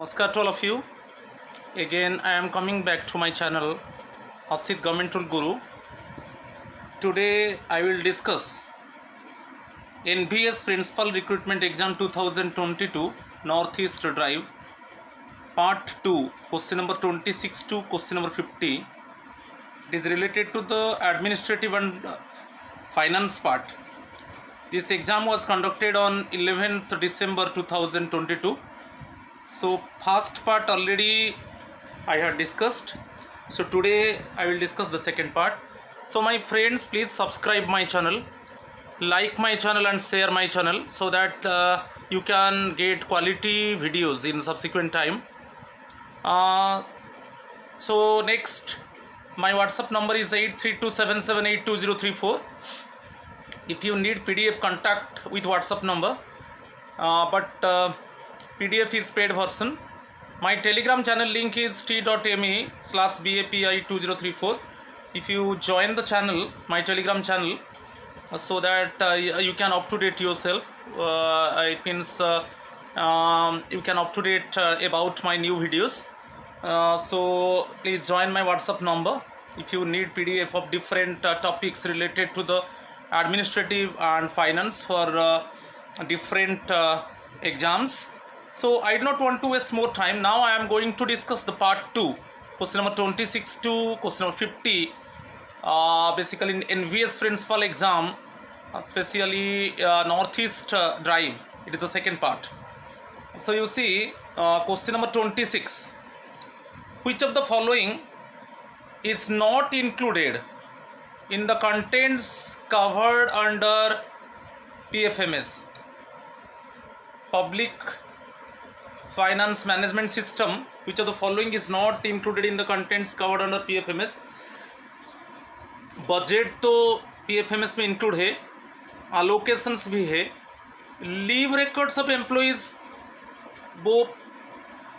Namaskar to all of you. Again, I am coming back to my channel, Asit Government Tool Guru. Today, I will discuss NBS Principal Recruitment Exam 2022 Northeast Drive, Part 2, question number 26 to question number 50. It is related to the administrative and finance part. This exam was conducted on 11th December 2022. So first part already I had discussed. So today I will discuss the second part. So my friends, please subscribe my channel, like my channel and share my channel so that you can get quality videos in subsequent time. So next, my WhatsApp number is 8327782034. If you need PDF, contact with WhatsApp number, but PDF is paid version. My Telegram channel link is t.me/BAPI2034. If you join the channel, my Telegram channel, so that you can up to date yourself. It means you can up to date about my new videos. So please join my WhatsApp number if you need PDF of different topics related to the administrative and finance for different exams. So I do not want to waste more time. Now I am going to discuss the part 2, question number 26 to question number 50. Basically in NVS principal exam, especially Northeast Drive, it is the second part. So you see, question number 26. Which of the following is not included in the contents covered under PFMS? Public Finance Management System. Which of the following is not included in the contents covered under PFMS? Budget तो PFMS में include है, allocations भी है, leave records of employees वो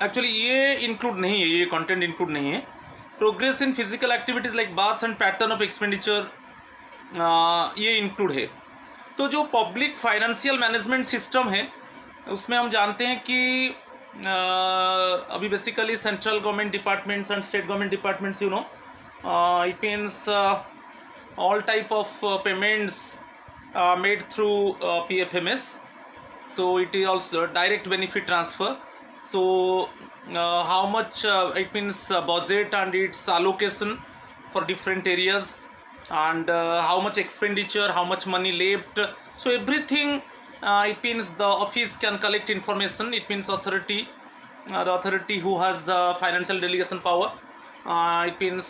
actually ये include नहीं है, ये कंटेंट इंक्लूड नहीं है. Progress in physical activities like bars and pattern of expenditure ये इंक्लूड है. तो जो पब्लिक फाइनेंशियल मैनेजमेंट सिस्टम है उसमें हम जानते हैं कि अभी basically central government departments and state government departments, it means all type of payments made through PFMS. So it is also direct benefit transfer. So how much it means budget and its allocation for different areas, and how much expenditure, how much money left. So everything, it means the office can collect information. It means authority, the authority who has financial delegation power. It means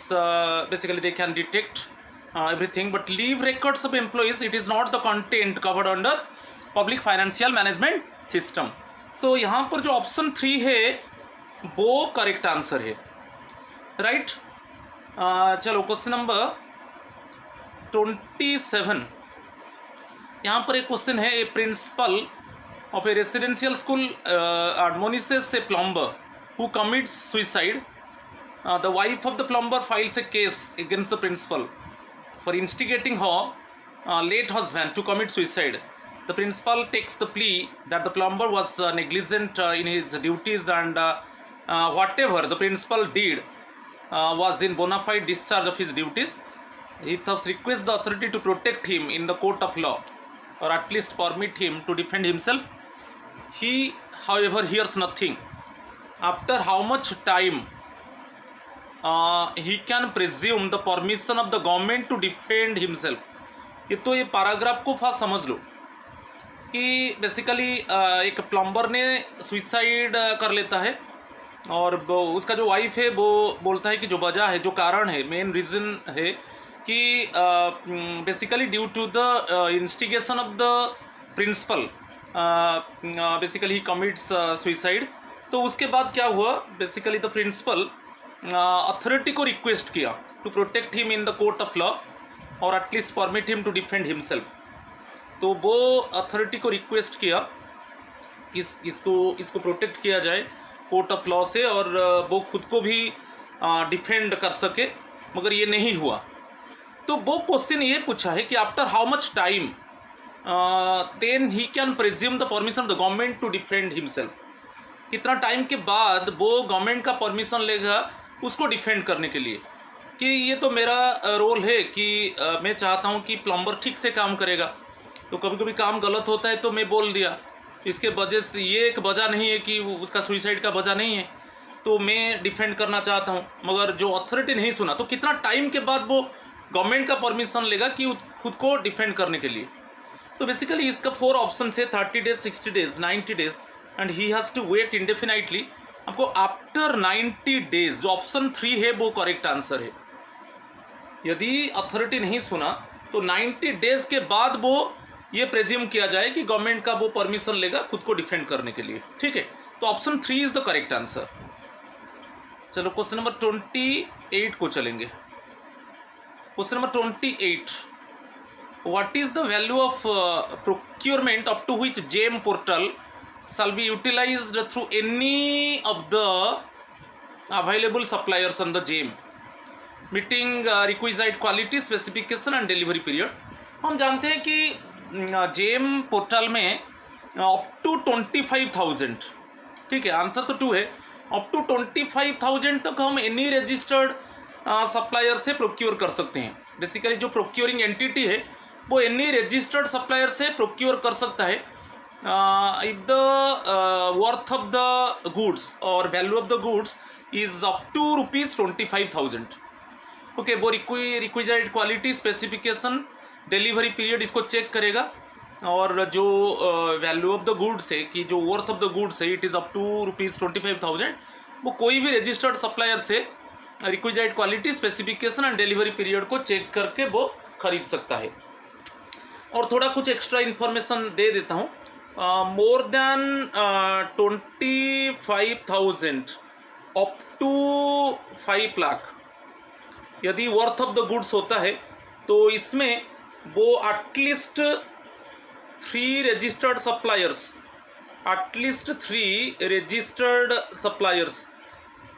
basically they can detect everything. But leave records of employees, it is not the content covered under public financial management system. So यहाँ पर जो option 3 है वो correct answer है, right. चलो question number 27. यहाँ पर एक क्वेश्चन है, a principal of a residential school admonishes a plumber who commits suicide. The wife of the plumber files a case against the principal for instigating her late husband to commit suicide. The principal takes the plea that the plumber was negligent in his duties, and whatever the principal did was in bona fide discharge of his duties. He thus requests the authority to protect him in the court of law, or at least permit him to defend himself. He, however, hears nothing. After how much time he can presume the permission of the government to defend himself? ये तो ये paragraph को fast समझ लो कि basically एक plumber ने suicide कर लेता है, और उसका जो वाइफ है वो बोलता है कि जो वजह है, जो कारण है, मेन रीज़न है कि basically due to the instigation of the principal basically he commits suicide. तो उसके बाद क्या हुआ, बेसिकली द प्रिंसिपल अथॉरिटी को रिक्वेस्ट किया to protect him in the court of law, और at least permit him to defend himself. तो वो अथॉरिटी को रिक्वेस्ट किया इसको प्रोटेक्ट किया जाए कोर्ट ऑफ लॉ से, और वो खुद को भी डिफेंड कर सके, मगर ये नहीं हुआ. तो वो क्वेश्चन ये पूछा है कि after how much time then he can presume the permission of the government to defend himself. कितना टाइम के बाद वो गवर्नमेंट का परमिशन लेगा उसको डिफेंड करने के लिए, कि ये तो मेरा रोल है कि मैं चाहता हूँ कि प्लम्बर ठीक से काम करेगा, तो कभी कभी काम गलत होता है तो मैं बोल दिया, इसके वजह से ये एक वजह नहीं है कि उसका सुसाइड का वजह नहीं है, तो मैं डिफेंड करना चाहता हूँ। मगर जो अथॉरिटी नहीं सुना तो कितना टाइम के बाद वो गवर्नमेंट का परमिशन लेगा कि खुद को डिफेंड करने के लिए। तो बेसिकली इसका 4 ऑप्शन है, 30 days, 60 days, 90 days and he has to wait indefinitely. आपको आफ्टर 90 डेज, जो ऑप्शन 3 है वो करेक्ट आंसर है। यदि अथॉरिटी नहीं सुना तो 90 डेज के बाद वो ये प्रेज्यूम किया जाए कि गवर्नमेंट का वो परमिशन लेगा खुद को डिफेंड करने के लिए, ठीक है। तो option 3 is the correct answer. चलो क्वेश्चन नंबर 28 को चलेंगे। Question number 28, what is the value of procurement up to which GeM portal shall be utilized through any of the available suppliers on the GEM meeting requisite quality specification and delivery period। हम जानते हैं कि GEM portal में up to 25,000, ठीक है, answer तो 2 है, up to 25,000 तक हम एनी रजिस्टर्ड सप्लायर से प्रोक्योर कर सकते हैं। बेसिकली जो प्रोक्योरिंग एंटिटी है वो एनी रजिस्टर्ड सप्लायर से प्रोक्योर कर सकता है if the worth of the goods or value of the goods is up to ₹25,000। Okay, वो रिक्विजाइड क्वालिटी, स्पेसिफिकेशन, डिलीवरी पीरियड इसको चेक करेगा, और जो वैल्यू ऑफ द गुड्स है कि जो वर्थ ऑफ द गुड्स है इट इज़ अप टू ₹25,000, वो कोई भी रजिस्टर्ड सप्लायर से requisite quality, specification and delivery period को चेक करके वो खरीद सकता है। और थोड़ा कुछ एक्स्ट्रा इन्फॉर्मेशन दे देता हूँ। More than 25,000 up to 5 lakh यदि वर्थ ऑफ द गुड्स होता है तो इसमें वो एटलीस्ट 3 रजिस्टर्ड सप्लायर्स,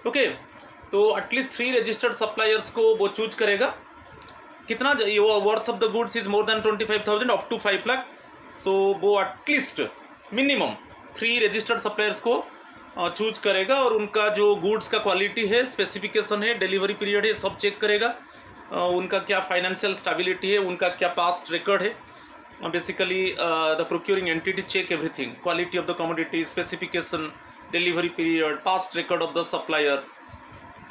ओके, तो एटलीस्ट 3 रजिस्टर्ड सप्लायर्स को वो चूज करेगा। कितना worth of the goods is more than 25,000 up to 5 lakh, so वो एटलीस्ट मिनिमम 3 रजिस्टर्ड सप्लायर्स को चूज करेगा, और उनका जो गुड्स का क्वालिटी है, स्पेसिफिकेशन है, डिलीवरी पीरियड है, सब चेक करेगा। उनका क्या फाइनेंशियल स्टेबिलिटी है, उनका क्या पास्ट रिकॉर्ड है। Basically the procuring entity check everything, quality of the commodity, specification, delivery period, past record of the supplier,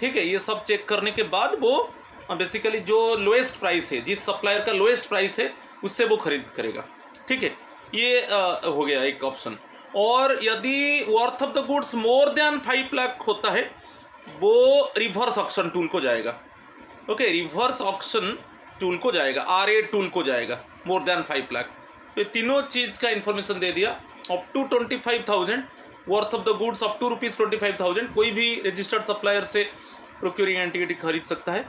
ठीक है। ये सब चेक करने के बाद वो बेसिकली जो लोएस्ट प्राइस है, जिस सप्लायर का लोएस्ट प्राइस है उससे वो खरीद करेगा, ठीक है। ये हो गया एक ऑप्शन। और यदि worth of the goods more than 5 lakh होता है वो रिवर्स ऑक्शन टूल को जाएगा, ओके, रिवर्स ऑक्शन टूल को जाएगा, RA टूल को जाएगा, मोर देन 5 लाख। तो ये तीनों चीज़ का इन्फॉर्मेशन दे दिया। Up to 25,000 worth of the goods, up to ₹25,000 कोई भी रजिस्टर्ड सप्लायर से प्रोक्योरिंग एंटिटी खरीद सकता है।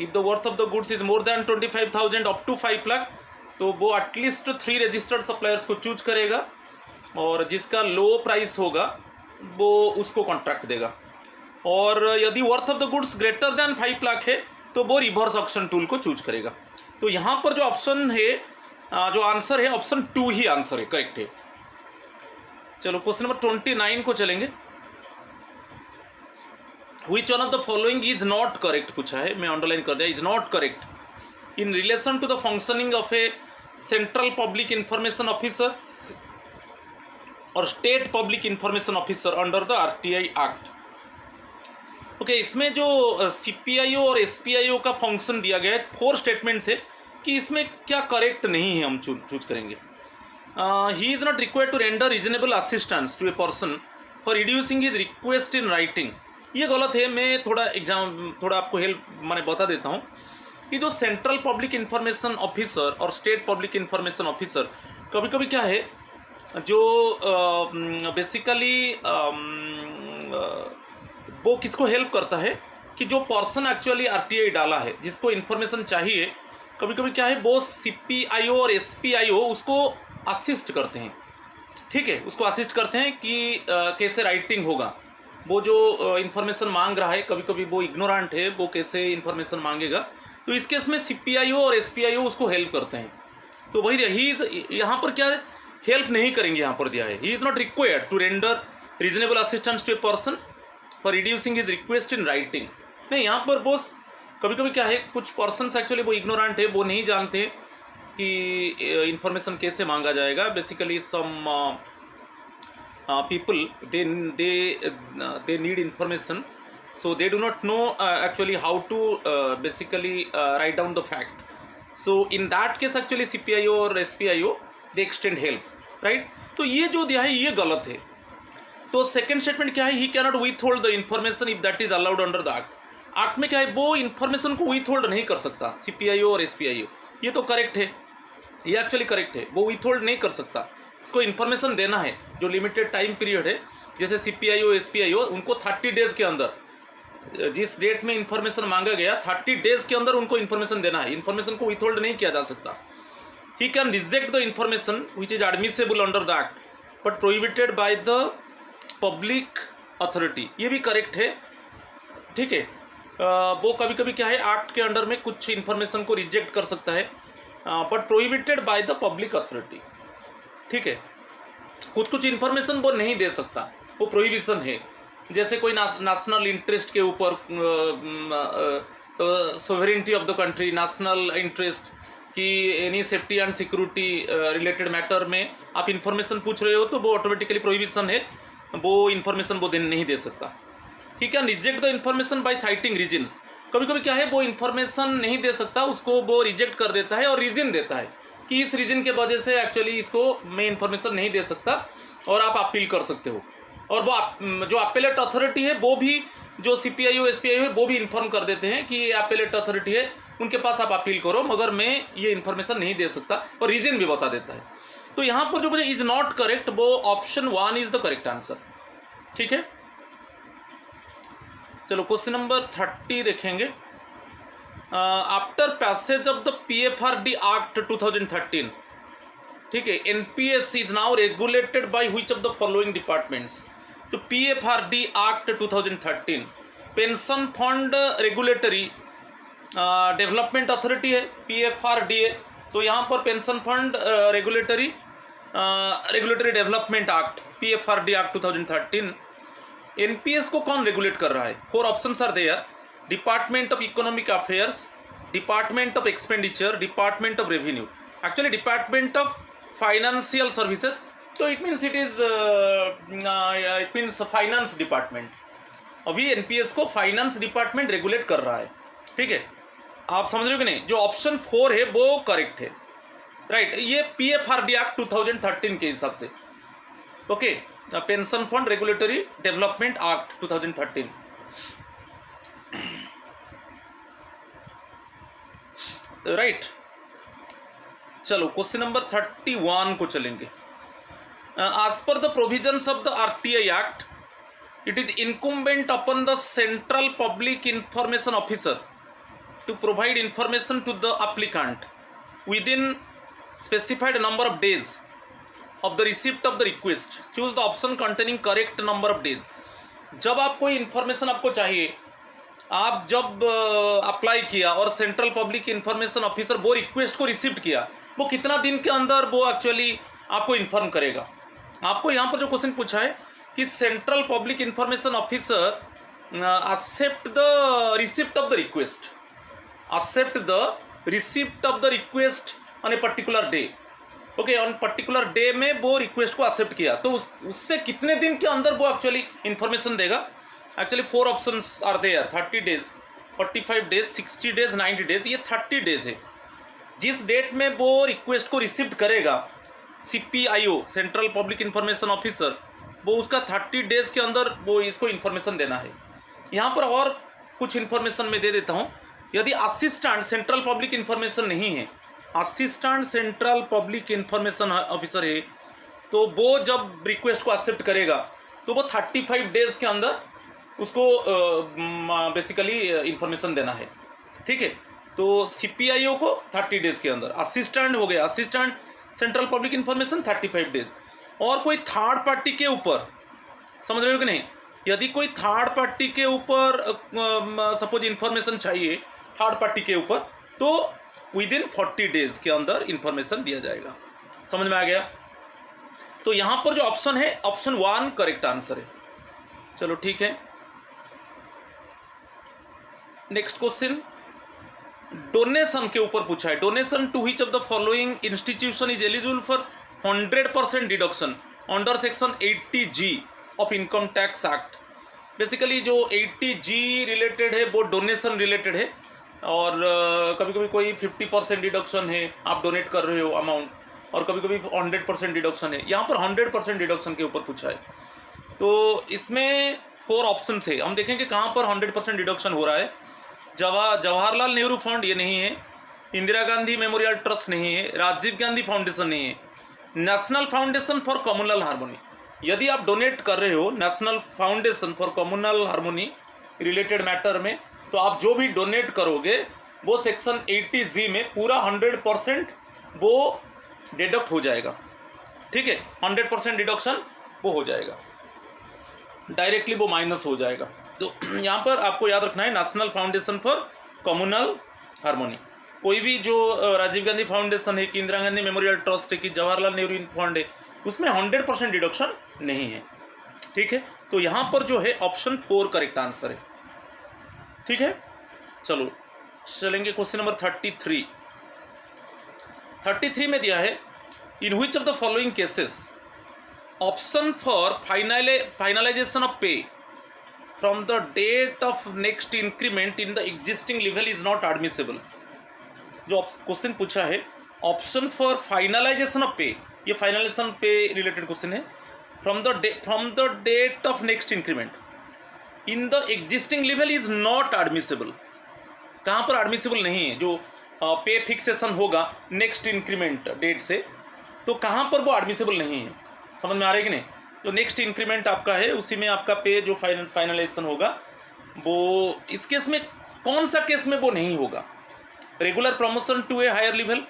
If the worth of the goods is more than 25,000 up to 5 lakh तो वो एटलीस्ट 3 रजिस्टर्ड सप्लायर्स को चूज करेगा, और जिसका लो प्राइस होगा वो उसको कॉन्ट्रैक्ट देगा। और यदि worth of the goods greater than 5 lakh है तो वो रिवर्स ऑक्शन टूल को चूज करेगा। तो यहाँ पर जो ऑप्शन है, जो आंसर है, ऑप्शन 2 ही आंसर है, करेक्ट है। चलो क्वेश्चन नंबर 29 को चलेंगे। Which one of the following is not correct पूछा है, मैं अंडरलाइन कर दिया, is not correct in relation to the functioning of a central public information officer और state public information officer under the RTI act. Okay, इसमें जो CPIO और SPIO का फंक्शन दिया गया है, 4 स्टेटमेंट्स है कि इसमें क्या करेक्ट नहीं है, हम चूज करेंगे। He is not required to render reasonable assistance to a person for reducing his request in writing, ये गलत है। मैं थोड़ा आपको हेल्प मैंने बता देता हूँ कि जो सेंट्रल पब्लिक इंफॉर्मेशन ऑफिसर और स्टेट पब्लिक इंफॉर्मेशन ऑफिसर कभी कभी क्या है, जो बेसिकली वो किसको हेल्प करता है कि जो पर्सन एक्चुअली RTI डाला है, जिसको इन्फॉर्मेशन चाहिए, कभी कभी क्या है वो CPIO और SPIO उसको असिस्ट करते हैं, ठीक है, उसको असिस्ट करते हैं कि कैसे राइटिंग होगा। वो जो इन्फॉर्मेशन मांग रहा है, कभी कभी वो इग्नोरेंट है, वो कैसे इन्फॉर्मेशन मांगेगा, तो इस केस में CPIO और SPIO उसको हेल्प करते हैं। तो वही ही यहाँ पर क्या हेल्प नहीं करेंगे, यहाँ पर दिया है he is not required to render reasonable assistance to a person for reducing his request in writing. नहीं, यहाँ पर बॉस कभी कभी क्या है, कुछ पर्सनस एक्चुअली वो इग्नोरेंट है, वो नहीं जानते कि इंफॉर्मेशन कैसे मांगा जाएगा। Basically some people they need information, so they do not know actually how to basically write down the fact. So in that case actually CPIO और SPIO they extend help, right? तो ये जो दिया है ये गलत है। तो सेकेंड स्टेटमेंट क्या है, ही cannot withhold the information if that is allowed under the act. Act में क्या है, वो इंफॉर्मेशन को विथहोल्ड नहीं कर सकता CPIO और SPIO। ये तो करेक्ट है, ये एक्चुअली करेक्ट है, वो विथहोल्ड नहीं कर सकता। इसको इन्फॉर्मेशन देना है जो लिमिटेड टाइम पीरियड है, जैसे CPIO SPIO उनको 30 डेज के अंदर, जिस डेट में इन्फॉर्मेशन मांगा गया 30 डेज के अंदर उनको इन्फॉर्मेशन देना है। इन्फॉर्मेशन को विथहोल्ड नहीं किया जा सकता। He can reject the information which is admissible under the act but prohibited by the public authority. ये भी करेक्ट है, ठीक है। वो कभी कभी क्या है, एक्ट के अंडर में कुछ इन्फॉर्मेशन को रिजेक्ट कर सकता है but prohibited by the public authority, ठीक है। कुछ इन्फॉर्मेशन वो नहीं दे सकता, वो प्रोहिबिशन है। जैसे कोई नेशनल इंटरेस्ट के ऊपर, sovereignty of the country, national interest की any safety and security related matter में आप इन्फॉर्मेशन पूछ रहे हो तो वो ऑटोमेटिकली प्रोहिबिशन है, वो इन्फॉर्मेशन वो नहीं दे सकता। He can reject the information by citing reasons. कभी कभी क्या है, वो इन्फॉर्मेशन नहीं दे सकता, उसको वो रिजेक्ट कर देता है और रीजन देता है कि इस रीजन के वजह से एक्चुअली इसको मैं इन्फॉर्मेशन नहीं दे सकता और आप अपील कर सकते हो। और वो जो अपेलेट अथॉरिटी है वो भी, जो CPIO SPIO है वो भी इन्फॉर्म कर देते हैं कि ये अपेलेट अथॉरिटी है, उनके पास आप अपील करो, मगर मैं ये इन्फॉर्मेशन नहीं दे सकता, और रीजन भी बता देता है। तो यहाँ पर जो मुझे इज नॉट करेक्ट, वो option 1 is the correct answer, ठीक है। चलो क्वेश्चन नंबर 30 देखेंगे। After passage of the PFRD act 2013, ठीक है, NPS is now regulated by which of the following departments. तो PFRD act 2013 pension fund regulatory development authority है, PFRDA। तो यहाँ पर pension fund regulatory development act, PFRD act 2013। NPS को कौन regulate कर रहा है? 4 options are there: department of economic affairs, department of expenditure, department of revenue. Actually department of financial services, तो इट मीन्स फाइनेंस डिपार्टमेंट। अभी NPS को finance department regulate कर रहा है, ठीक है। आप समझ रहे हो कि नहीं? जो ऑप्शन 4 है वो करेक्ट है, राइट। ये PFRD एक्ट 2013 के हिसाब से, okay, pension fund regulatory development act 2013। Right, चलो क्वेश्चन नंबर 31 को चलेंगे। as per the provisions of the RTI Act, it is incumbent upon the Central Public Information Officer to provide information to the applicant within specified number of days of the receipt of the request. Choose the option containing correct number of days. जब आप कोई information आपको चाहिए, आप जब apply किया और central public information officer वो रिक्वेस्ट को रिसीव किया, वो कितना दिन के अंदर वो एक्चुअली आपको इन्फॉर्म करेगा। आपको यहाँ पर जो क्वेश्चन पूछा है कि central public information officer accept the receipt of the request, accept the receipt of the request on a particular day, okay, on particular day में वो रिक्वेस्ट को एक्सेप्ट किया, तो उससे कितने दिन के अंदर वो एक्चुअली इन्फॉर्मेशन देगा। Actually 4 options are there: 30 days, 45 days, 60 days, 90 days. ये 30 डेज है। जिस डेट में वो रिक्वेस्ट को रिसीव करेगा CPIO, central public information officer, वो उसका 30 डेज के अंदर वो इसको इन्फॉर्मेशन देना है। यहाँ पर और कुछ इन्फॉर्मेशन मैं दे देता हूँ। यदि असिस्टेंट सेंट्रल पब्लिक इंफॉर्मेशन नहीं है, assistant central public information officer है, तो वो जब रिक्वेस्ट को एक्सेप्ट करेगा तो वो 35 डेज के अंदर उसको बेसिकली इंफॉर्मेशन देना है, ठीक है। तो CPIO को 30 डेज के अंदर, असिस्टेंट हो गया, assistant central public information 35 days. और कोई थर्ड पार्टी के ऊपर, समझ रहे हो कि नहीं, यदि कोई थर्ड पार्टी के ऊपर सपोज इंफॉर्मेशन चाहिए थर्ड पार्टी के ऊपर, तो विद इन 40 डेज के अंदर इंफॉर्मेशन दिया जाएगा। समझ में आ गया? तो यहाँ पर जो ऑप्शन है ऑप्शन 1 करेक्ट आंसर है। चलो ठीक है, नेक्स्ट क्वेश्चन डोनेशन के ऊपर पूछा है। Donation to which of the following institution is eligible for 100% deduction under section 80G of income tax act. Basically जो 80G रिलेटेड है वो डोनेशन रिलेटेड है, और कभी कभी कोई 50% डिडक्शन है, आप डोनेट कर रहे हो अमाउंट, और कभी कभी 100% डिडक्शन है। यहाँ पर 100% डिडक्शन के ऊपर पूछा है। तो इसमें 4 ऑप्शन है, हम देखेंगे कहाँ पर 100% डिडक्शन हो रहा है। जवाहरलाल नेहरू फंड ये नहीं है, इंदिरा गांधी मेमोरियल ट्रस्ट नहीं है, राजीव गांधी फाउंडेशन नहीं है, national foundation for communal harmony. यदि आप डोनेट कर रहे हो national foundation for communal harmony related matter में, तो आप जो भी डोनेट करोगे वो सेक्शन 80G में पूरा 100% वो डिडक्ट हो जाएगा। ठीक है, 100% डिडक्शन वो हो जाएगा, डायरेक्टली वो माइनस हो जाएगा। तो यहाँ पर आपको याद रखना है national foundation for communal harmony. कोई भी जो राजीव गांधी फाउंडेशन है कि इंदिरा गांधी मेमोरियल ट्रस्ट है कि जवाहरलाल नेहरू फंड है, उसमें 100% डिडक्शन नहीं है। ठीक है, तो यहाँ पर जो है ऑप्शन 4 करेक्ट आंसर है। ठीक है, चलो चलेंगे क्वेश्चन नंबर 33। 33 में दिया है in which of the following cases option for finalisation of pay from the date of next increment in the existing level is not admissible. जो क्वेश्चन पूछा है ऑप्शन फॉर फाइनलाइजेशन ऑफ पे, ये finalization pay related question है। From the date of next increment in the existing level is not admissible. कहाँ पर admissible नहीं है? जो पे फिक्सेशन होगा नेक्स्ट इंक्रीमेंट डेट से, तो कहाँ पर वो एडमिसिबल नहीं है। समझ में आ रहा है कि नहीं? जो नेक्स्ट इंक्रीमेंट आपका है उसी में आपका पे जो फाइनलाइजेशन होगा वो, इस केस में कौन सा केस में वो नहीं होगा? Regular promotion to a higher level,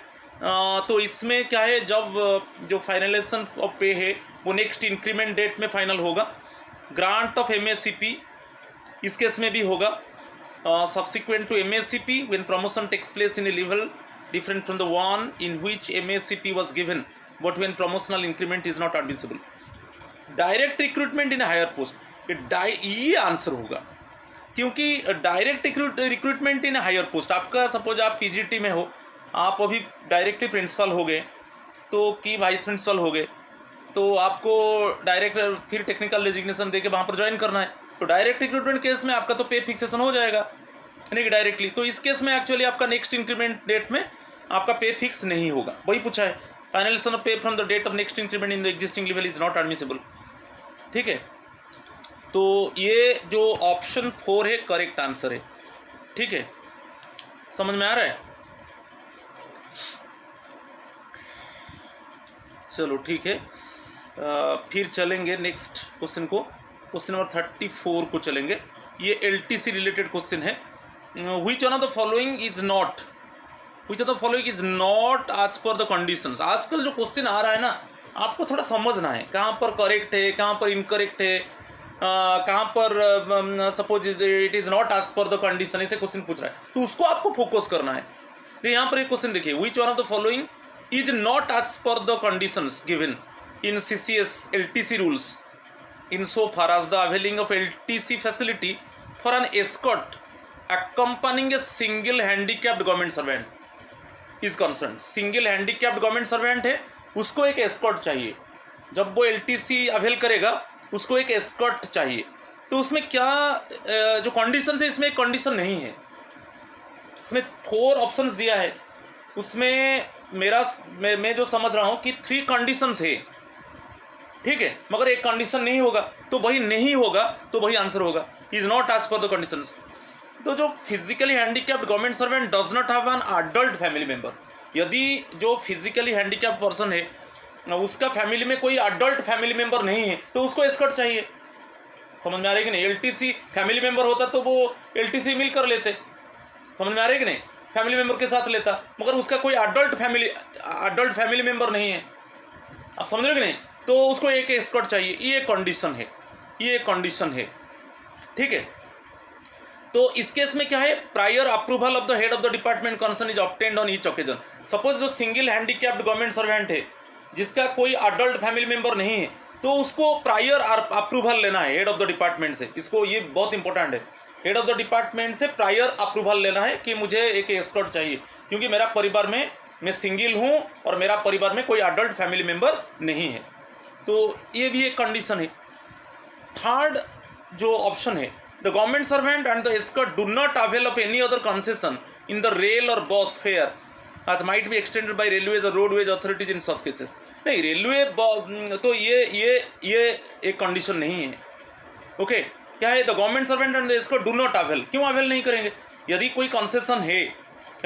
तो इसमें क्या है, जब जो फाइनलाइजेशन ऑफ पे है वो नेक्स्ट इंक्रीमेंट डेट में फाइनल होगा। ग्रांट ऑफ MACP इस केस में भी होगा। Subsequent to MACP when promotion takes place in a level different from the one in which MACP was given but when promotional increment is not admissible. Direct recruitment in higher post, ये answer होगा, क्योंकि direct recruitment in higher post, आपका suppose आप PGT में हो, आप अभी directly principal हो गए तो कि वाइस प्रिंसिपल हो गए, तो आपको डायरेक्ट फिर टेक्निकल डेजिग्नेशन देके वहाँ पर ज्वाइन करना है। तो डायरेक्ट रिक्रूटमेंट केस में आपका तो पे फिक्सेशन हो जाएगा यानी कि डायरेक्टली। तो इस केस में एक्चुअली आपका नेक्स्ट इंक्रीमेंट डेट में आपका पे फिक्स नहीं होगा। वही पूछा है, finalization of pay from the date of next increment in the existing level is not admissible. ठीक है, तो ये जो ऑप्शन 4 है करेक्ट आंसर है। ठीक है, समझ में आ रहा है? चलो ठीक है, फिर चलेंगे नेक्स्ट क्वेश्चन को, क्वेश्चन नंबर 34 को चलेंगे। ये LTC रिलेटेड क्वेश्चन है। Which one of the following is not आज पर द कंडीशंस। आजकल जो क्वेश्चन आ रहा है ना, आपको थोड़ा समझना है कहाँ पर करेक्ट है, कहाँ पर इनकरेक्ट है, कहाँ पर suppose it is not as per the condition, ऐसे क्वेश्चन पूछ रहा है, तो उसको आपको फोकस करना है। तो यहाँ पर एक क्वेश्चन देखिए, which one of the following is not as per the conditions given in CCS LTC rules in so far as the availing of LTC facility for an escort accompanying a single handicapped government servant is concerned। Single handicapped government servant है, उसको एक escort चाहिए। जब वो LTC avail करेगा उसको एक escort चाहिए। तो उसमें क्या जो कंडीशन है, इसमें एक कंडीशन नहीं है। इसमें 4 ऑप्शंस दिया है, उसमें मैं जो समझ रहा हूँ कि 3 कंडीशंस है। ठीक है, मगर एक कंडीशन नहीं होगा, तो वही नहीं होगा, तो वही आंसर होगा, is not as per the conditions. तो जो physically handicapped government servant does not have an adult family member, यदि जो फिजिकली हैंडीकैप्ड पर्सन है उसका फैमिली में कोई अडल्ट फैमिली मेंबर नहीं है, तो उसको एस्कॉर्ट चाहिए। समझ में आ रहा है कि नहीं? LTC फैमिली मेंबर होता तो वो LTC मिल कर लेते। समझ में आ रहा है कि नहीं? फैमिली मेंबर के साथ लेता, मगर उसका कोई अडल्ट फैमिली मेंबर नहीं है। आप समझ रहे हो कि नहीं? तो उसको एक एस्कॉर्ट चाहिए, ये कंडीशन है। ठीक है, तो इस केस में क्या है, prior approval of the head of the department concern is obtained on each occasion. Suppose जो सिंगल हैंडीकैप्ड गवर्नमेंट सर्वेंट है जिसका कोई अडल्ट फैमिली मेंबर नहीं है, तो उसको प्रायर अप्रूवल लेना है हेड ऑफ द डिपार्टमेंट से। इसको, ये बहुत इंपॉर्टेंट है, हेड ऑफ द डिपार्टमेंट से प्रायर अप्रूवल लेना है कि मुझे एक एस्कॉर्ट चाहिए, क्योंकि मेरा परिवार में मैं सिंगल हूँ और मेरा परिवार में कोई अडल्ट फैमिली मेंबर नहीं है। तो ये भी एक कंडीशन है। थर्ड जो ऑप्शन है, the government servant and the escort do not avail of any other concession in the rail और bus fare as might be extended by railways और roadways authorities in such cases. नहीं, railway तो ये एक condition नहीं है। Okay, क्या है, the government servant and the escort do not avail. क्यों अवेल नहीं करेंगे? यदि कोई कंसेशन है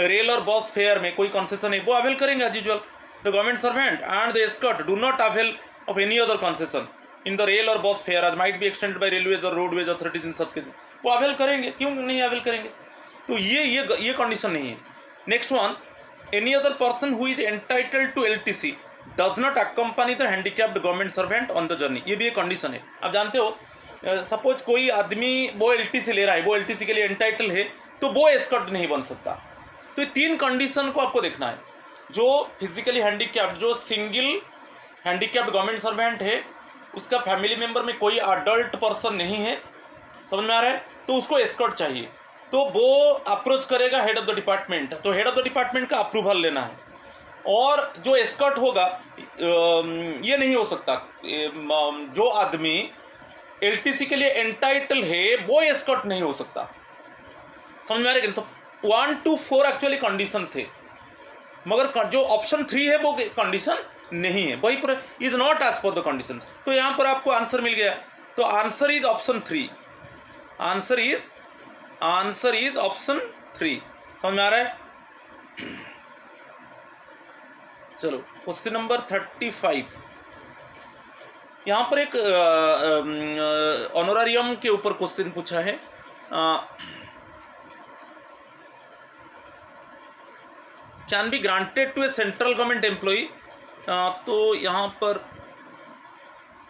रेल और बस फेयर में, कोई कंसेशन है, वो अवेल करेंगे as usual. The government servant and the escort do not avail of any other concession in the rail और bus fare as might be extended by railways और roadways authorities in such cases. वो avail करेंगे, क्यों नहीं avail करेंगे? तो ये condition नहीं है। Next one, any other person who is entitled to LTC does not accompany the handicapped government servant on the journey. ये भी एक कंडीशन है। आप जानते हो, सपोज कोई आदमी वो LTC ले रहा है, वो LTC के लिए एंटाइटल है, तो वो एस्कॉर्ट नहीं बन सकता। तो ये 3 कंडीशन को आपको देखना है। जो फिजिकली हैंडीकैप्ड, जो सिंगल हैंडीकैप्ड गवर्नमेंट सर्वेंट है, उसका फैमिली मेंबर में कोई अडल्ट पर्सन नहीं है, समझ में आ रहा है, तो उसको एस्कॉर्ट चाहिए। तो वो अप्रोच करेगा हेड ऑफ द डिपार्टमेंट। तो हेड ऑफ द डिपार्टमेंट का अप्रूवल लेना है। और जो एस्कॉर्ट होगा, ये नहीं हो सकता, जो आदमी LTC के लिए एंटाइटल है वो एस्कॉर्ट नहीं हो सकता। समझ में आ रहा है? तो 1 to 4 एक्चुअली कंडीशन है, मगर जो ऑप्शन 3 है वो कंडीशन नहीं है, वही पर is not as per the condition. तो यहाँ पर आपको आंसर मिल गया। तो answer is option 3। Answer is option 3। समझ में आ रहा है? चलो, क्वेश्चन नंबर 35। यहाँ पर एक ऑनोरारियम के ऊपर क्वेश्चन पूछा है। Can be granted to a central government employee. तो यहाँ पर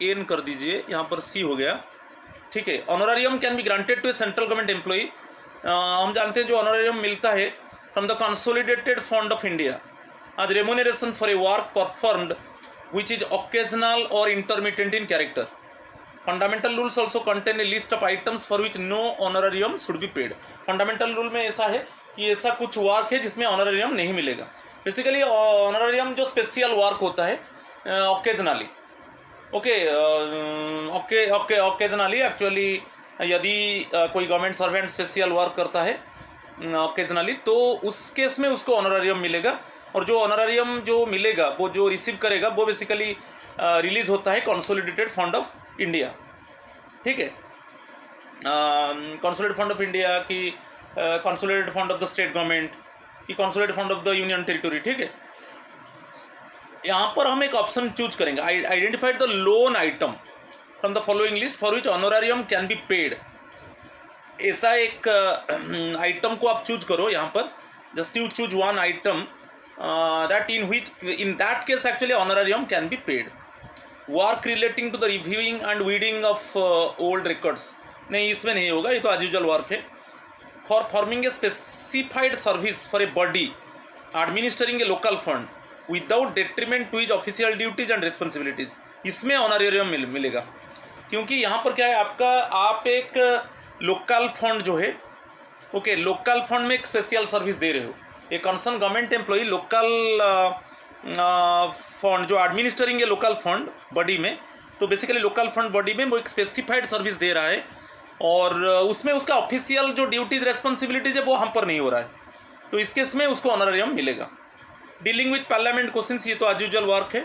एन कर दीजिए, यहाँ पर सी हो गया, ठीक है। Honorarium can be granted to a central government employee. हम जानते हैं जो ऑनोरारियम मिलता है from the consolidated fund of India as remuneration for a work performed which is occasional or intermittent in character. Fundamental rules also contain a list of items for which no honorarium should be paid. Fundamental rule में ऐसा है कि ऐसा कुछ work है जिसमें ऑनोरारियम नहीं मिलेगा। बेसिकली ऑनोरारियम जो स्पेशल वर्क होता है ऑकेजनली, ऑकेजनली एक्चुअली यदि कोई गवर्नमेंट सर्वेंट स्पेशल वर्क करता है ऑकेजनली, तो उस केस में उसको ऑनोरारियम मिलेगा। और जो ऑनोरारियम जो मिलेगा, वो जो रिसीव करेगा, वो बेसिकली रिलीज होता है कंसोलिडेटेड फंड ऑफ इंडिया, ठीक है। कंसोलिडेटेड फंड ऑफ इंडिया की consolidated fund of the state government की consolidated fund of the union territory, ठीक है। यहाँ पर हम एक ऑप्शन चूज करेंगे, identified the loan item from the following list for which honorarium can be paid. ऐसा एक आइटम को आप चूज करो। यहाँ पर just you choose one item that in that case actually honorarium can be paid. Work relating to the reviewing and weeding of old records, नहीं, इसमें नहीं होगा, ये तो as usual work है। For forming a specified service for a body administering a local fund without detriment to his official duties and responsibilities, इसमें honorarium मिलेगा। क्योंकि यहाँ पर क्या है, आप एक लोकल फंड जो है, ओके, लोकल फंड में एक स्पेशल सर्विस दे रहे हो। एक concern government employee local fund जो एडमिनिस्टरिंग है लोकल फंड बॉडी में, तो बेसिकली लोकल फंड बॉडी में वो एक स्पेसिफाइड सर्विस दे रहा है और उसमें उसका ऑफिशियल जो ड्यूटीज रेस्पॉन्सिबिलिटीज है वो हम पर नहीं हो रहा है, तो इस केस में उसको ऑनरेरियम मिलेगा। डीलिंग विथ पार्लियामेंट क्वेश्चंस, ये तो एज यूजुअल वर्क है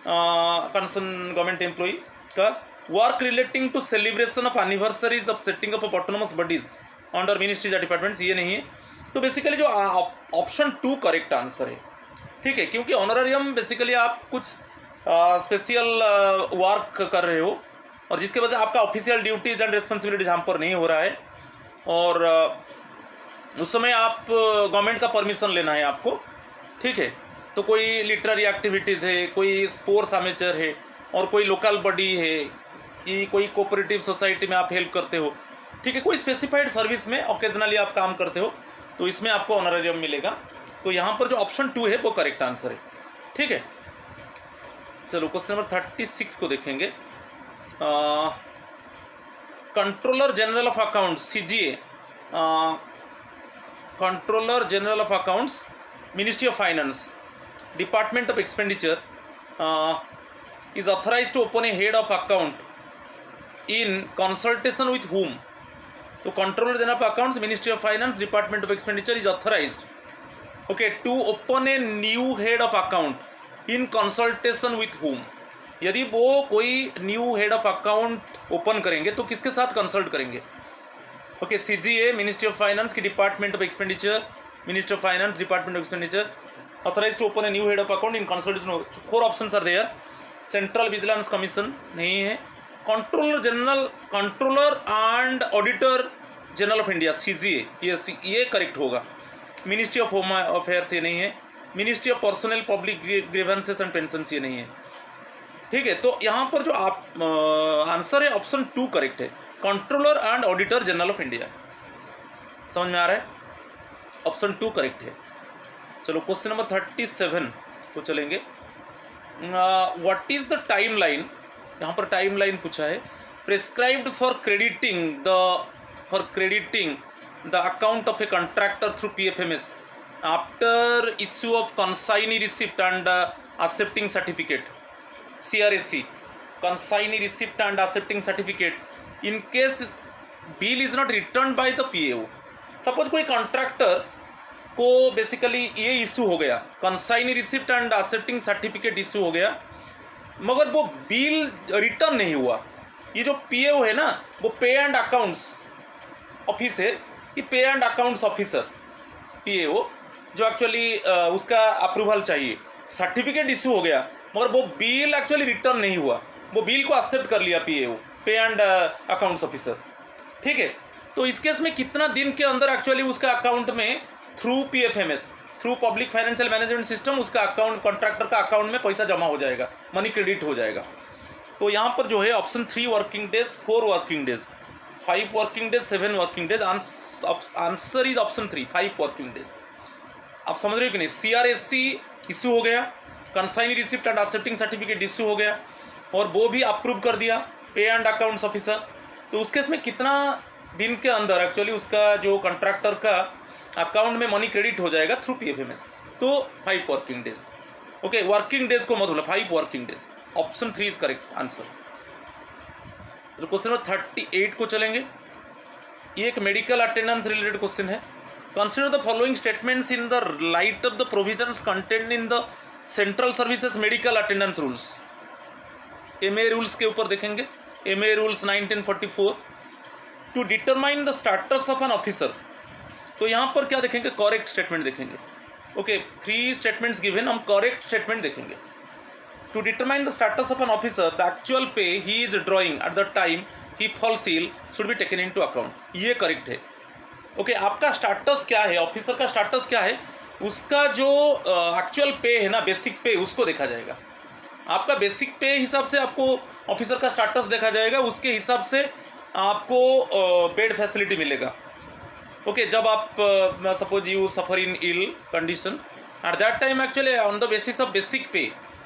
कंसर्न गवर्नमेंट एम्प्लॉई का। Work relating to celebration of anniversaries of setting up of autonomous bodies under ministries या डिपार्टमेंट्स, ये नहीं है। तो बेसिकली जो ऑप्शन 2 करेक्ट आंसर है, ठीक है, क्योंकि ऑनरेरियम बेसिकली आप कुछ स्पेशल वर्क कर रहे हो और जिसके वजह से आपका ऑफिशियल ड्यूटीज एंड रिस्पॉन्सिबिलिटीज हम पर नहीं हो रहा है और उस समय आप गवर्नमेंट का परमिशन लेना है आपको, ठीक है। तो कोई लिटरेरी एक्टिविटीज़ है, कोई स्पोर्ट्स अमेचर है और कोई लोकल बॉडी है कि कोई कोऑपरेटिव सोसाइटी में आप हेल्प करते हो, ठीक है, कोई स्पेसिफाइड सर्विस में ऑकेजनली आप काम करते हो, तो इसमें आपको ऑनरेरियम मिलेगा। तो यहाँ पर जो ऑप्शन 2 है वो करेक्ट आंसर है, ठीक है। चलो क्वेश्चन नंबर 36 को देखेंगे। Controller general of accounts CGA, controller general of accounts, ministry of finance, department of expenditure is authorized to open a head of account in consultation with whom? तो controller general of accounts, ministry of finance, department of expenditure is authorized to open a new head of account in consultation with whom? यदि वो कोई new head of account open करेंगे तो किसके साथ consult करेंगे? CGA, ministry of finance की department of expenditure, ministry of finance, department of expenditure authorize to open a new head of account in consultation. 4 options are there. Central vigilance commission नहीं है, controller and auditor general of India CGA, ये correct होगा। Ministry of home affairs ये नहीं है, ministry of personnel public grievances and pensions ये नहीं है। ठीक है, तो यहाँ पर जो आप आंसर है ऑप्शन 2 करेक्ट है, controller and auditor general of India. समझ में आ रहा है? ऑप्शन 2 करेक्ट है। चलो क्वेश्चन नंबर 37 को चलेंगे। What is the time line, यहाँ पर टाइम लाइन पूछा है, prescribed for crediting the account of A contractor through PFMS after issue of consignee receipt and accepting certificate, CRSC, consignee receipt and accepting certificate in case bill is not return by the PAO। Suppose कोई contractor को basically ये issue हो गया, consignee receipt and accepting certificate issue हो गया, मगर वो bill return नहीं हुआ। ये जो PAO है ना, वो पे एंड अकाउंट्स ऑफिस है, ये पे एंड अकाउंट्स ऑफिसर PAO जो एक्चुअली उसका अप्रूवल चाहिए। सर्टिफिकेट इशू हो गया मगर वो बिल एक्चुअली रिटर्न नहीं हुआ, वो बिल को एक्सेप्ट कर लिया PAO, पे एंड अकाउंट्स ऑफिसर। ठीक है, तो इस केस में कितना दिन के अंदर एक्चुअली उसका अकाउंट में through PFMS, through public financial management system, उसका अकाउंट, कॉन्ट्रैक्टर का अकाउंट में पैसा जमा हो जाएगा, मनी क्रेडिट हो जाएगा। तो यहाँ पर जो है option 3 working days, 4 working days, 5 working days, 7 working days. Answer is option 3, 5 working days. आप समझ रहे हो कि नहीं? CRSC इशू हो गया, consignee receipt and accepting certificate issue हो गया और वो भी अप्रूव कर दिया पे एंड अकाउंट्स ऑफिसर। तो उस केस में कितना दिन के अंदर एक्चुअली उसका जो कॉन्ट्रैक्टर का अकाउंट में मनी क्रेडिट हो जाएगा थ्रू PFMS? तो 5 वर्किंग डेज। वर्किंग डेज को मत भूलना, 5 working days. Option 3 is correct answer. तो क्वेश्चन नंबर 38 को चलेंगे। ये एक मेडिकल अटेंडेंस रिलेटेड क्वेश्चन है। Consider the following statements in the light of the provisions content in the central services medical attendance rules. MA rules के ऊपर देखेंगे, MA rules 1944 to determine the status of an officer. तो यहाँ पर क्या देखेंगे? Correct statement देखेंगे। 3 statements given, हम करेक्ट स्टेटमेंट देखेंगे। To determine the status of an officer, the actual pay he is drawing at the time he falls ill should be taken into account. ये correct है। आपका status क्या है, officer का status क्या है, उसका जो एक्चुअल पे है ना, बेसिक पे, उसको देखा जाएगा। आपका बेसिक पे हिसाब से आपको ऑफिसर का स्टेटस देखा जाएगा, उसके हिसाब से आपको बेड फैसिलिटी मिलेगा। जब आप suppose you suffer in ill condition, at that time actually on the basis of basic pay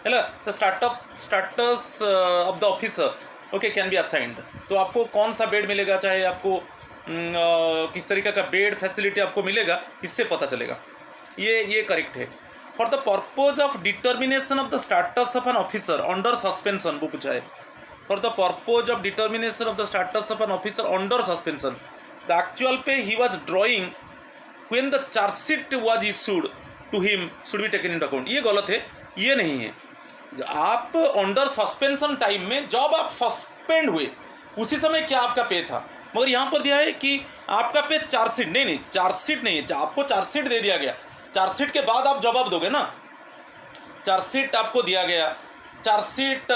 है ना, the status of the officer can be assigned. तो आपको कौन सा बेड मिलेगा, चाहे आपको किस तरीके का बेड फैसिलिटी आपको मिलेगा, इससे पता चलेगा। ये करेक्ट है। For the purpose of determination of the status of an officer under suspension, वो पूछा है। For the purpose of determination of the status of an officer under suspension, the actual pay he was drawing when the chargesheet was issued to him should be taken in account. ये गलत है, ये नहीं है। आप under suspension time में जब आप सस्पेंड हुए उसी समय क्या आपका पे था, मगर यहाँ पर दिया है कि आपका पे चार्जशीट नहीं, चार्जशीट नहीं है, आपको चार्जशीट दे दिया गया, चार्जशीट के बाद आप जवाब दोगे ना। चार्जशीट आपको दिया गया, चार्जशीट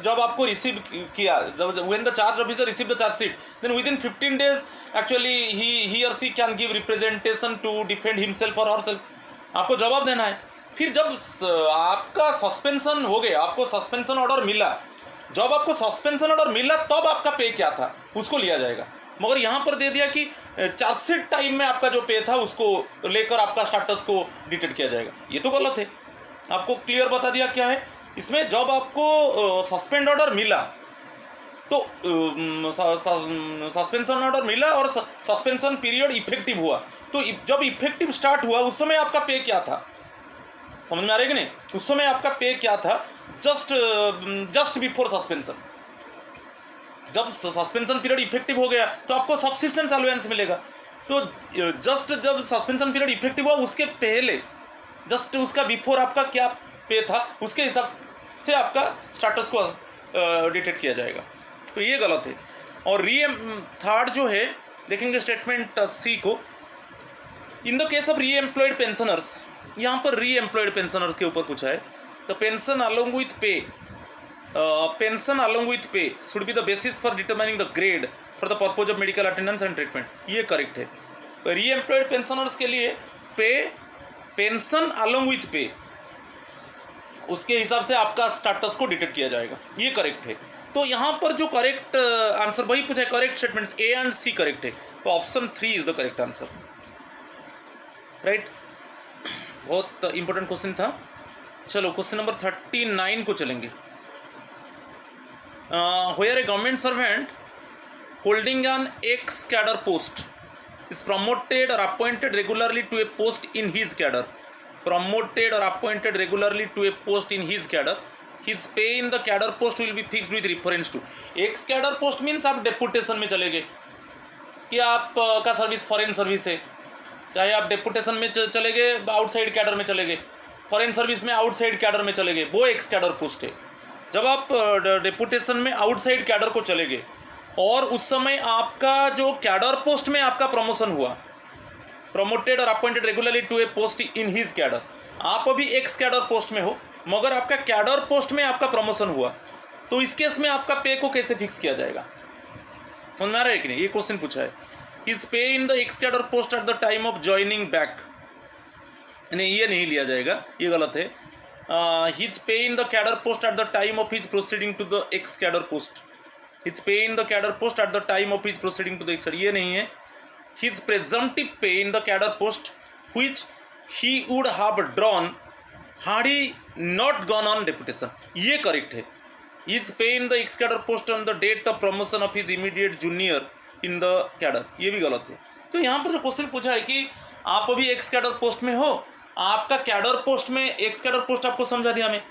जब आपको रिसीव किया, when the charge officer receive the chargesheet, then within 15 days actually he और she can give representation to defend himself और हरसेल्फ। आपको जवाब देना है। फिर जब आपका सस्पेंशन हो गया, आपको सस्पेंशन ऑर्डर मिला, जब आपको सस्पेंशन ऑर्डर मिला तब आपका पे क्या था उसको लिया जाएगा। मगर यहाँ पर दे दिया कि चार्जशीट टाइम में आपका जो पे था उसको लेकर आपका स्टेटस को डिटेक्ट किया जाएगा। ये तो गलत है। आपको क्लियर बता दिया क्या है इसमें। जब आपको सस्पेंड ऑर्डर मिला तो सस्पेंशन ऑर्डर मिला और सस्पेंशन पीरियड इफेक्टिव हुआ, तो जब इफेक्टिव स्टार्ट हुआ उस समय आपका पे क्या था, समझ में आ रहा है कि नहीं? उस समय आपका पे क्या था जस्ट बिफोर सस्पेंशन। जब सस्पेंशन पीरियड इफेक्टिव हो गया तो आपको सब्सिस्टेंस अलाउंस मिलेगा। तो जस्ट जब सस्पेंशन पीरियड इफेक्टिव हुआ उसके पहले जस्ट उसका बिफोर आपका क्या पे था उसके हिसाब से आपका स्टाटस को डिटेक्ट किया जाएगा। तो ये गलत है। और थर्ड जो है देखेंगे स्टेटमेंट सी को, इन द केस ऑफ री एम्प्लॉयड पेंशनर्स, यहाँ पर री एम्प्लॉयड पेंशनर्स के ऊपर पूछा है। तो पेंशन अलोंग विथ पे, पेंशन अलोंग विथ पे should be the basis for determining the grade for the purpose of medical attendance and treatment, ये करेक्ट है। तो री एम्प्लॉयड पेंशनर्स के लिए पे, पेंशन अलोंग विथ पे, उसके हिसाब से आपका स्टेटस को डिटेक्ट किया जाएगा, ये करेक्ट है। तो यहाँ पर जो करेक्ट आंसर वही पूछा है, correct statements A and C correct है, तो option 3 is the correct answer, right. बहुत इंपॉर्टेंट क्वेश्चन था। चलो क्वेश्चन नंबर 39 को चलेंगे। Where a government servant holding an ex cadre post is promoted or appointed regularly to a post in his cadre, promoted or appointed regularly to a post in his cadre, his pay in the cadre post will be fixed with reference to, x cadre post means आप deputation में चले गए कि आप का service foreign service है, चाहे आप डेपुटेशन में चले गए, आउटसाइड कैडर में चले गए, फॉरेन सर्विस में आउटसाइड कैडर में चले गए, वो एक्स कैडर पोस्ट है। जब आप डेपुटेशन में आउटसाइड कैडर को चले गए और उस समय आपका जो कैडर पोस्ट में आपका प्रमोशन हुआ, प्रमोटेड और appointed regularly to a post in his cadre, आप अभी एक्स कैडर पोस्ट में हो मगर आपका कैडर पोस्ट में आपका प्रमोशन हुआ, तो इस केस में आपका पे को कैसे फिक्स किया जाएगा, समझ में आ रहा है कि नहीं? ये क्वेश्चन पूछा है। His pay in the ex cadre post at the time of joining back, नहीं ये नहीं लिया जाएगा, ये गलत है। His pay in the cadre post at the time of his proceeding to the ex cadre post, his pay in the cadre post at the time of his proceeding to the ex, ये नहीं है। His presumptive pay in the cadre post which he would have drawn had he not gone on deputation, ये correct है। His pay in the ex cadre post on the date of promotion of his immediate junior in the cadre, ये भी गलत है। तो यहाँ पर जो क्वेश्चन पूछा है कि आप अभी एक्स कैडर पोस्ट में हो, आपका कैडर पोस्ट में, एक्स कैडर पोस्ट आपको समझा दिया मैं,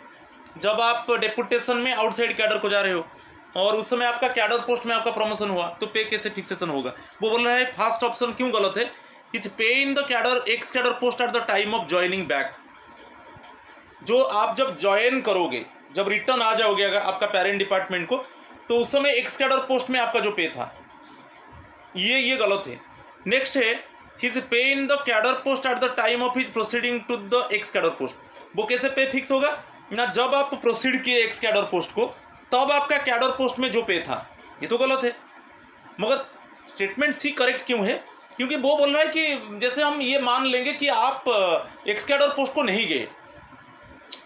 जब आप डेपुटेशन में आउटसाइड कैडर को जा रहे हो और उस समय आपका कैडर पोस्ट में आपका प्रमोशन हुआ, तो पे कैसे फिक्सेशन होगा? वो बोल रहा है फर्स्ट ऑप्शन क्यों गलत है। इट्स पे in the cadre x cadre post at the time of joining back, जो आप जब ज्वाइन करोगे, जब रिटर्न आ जाओगे अगर आपका पेरेंट डिपार्टमेंट को, तो उस समय एक्स कैडर पोस्ट में आपका जो पे था, ये गलत है। नेक्स्ट है his pay in the cadre post at the time of his proceeding to the ex cadre post, वो कैसे पे फिक्स होगा ना, जब आप प्रोसीड किए एक्स कैडर पोस्ट को तब आपका कैडर पोस्ट में जो पे था, ये तो गलत है। मगर स्टेटमेंट सी करेक्ट क्यों है? क्योंकि वो बोल रहा है कि जैसे हम ये मान लेंगे कि आप एक्स कैडर पोस्ट को नहीं गए,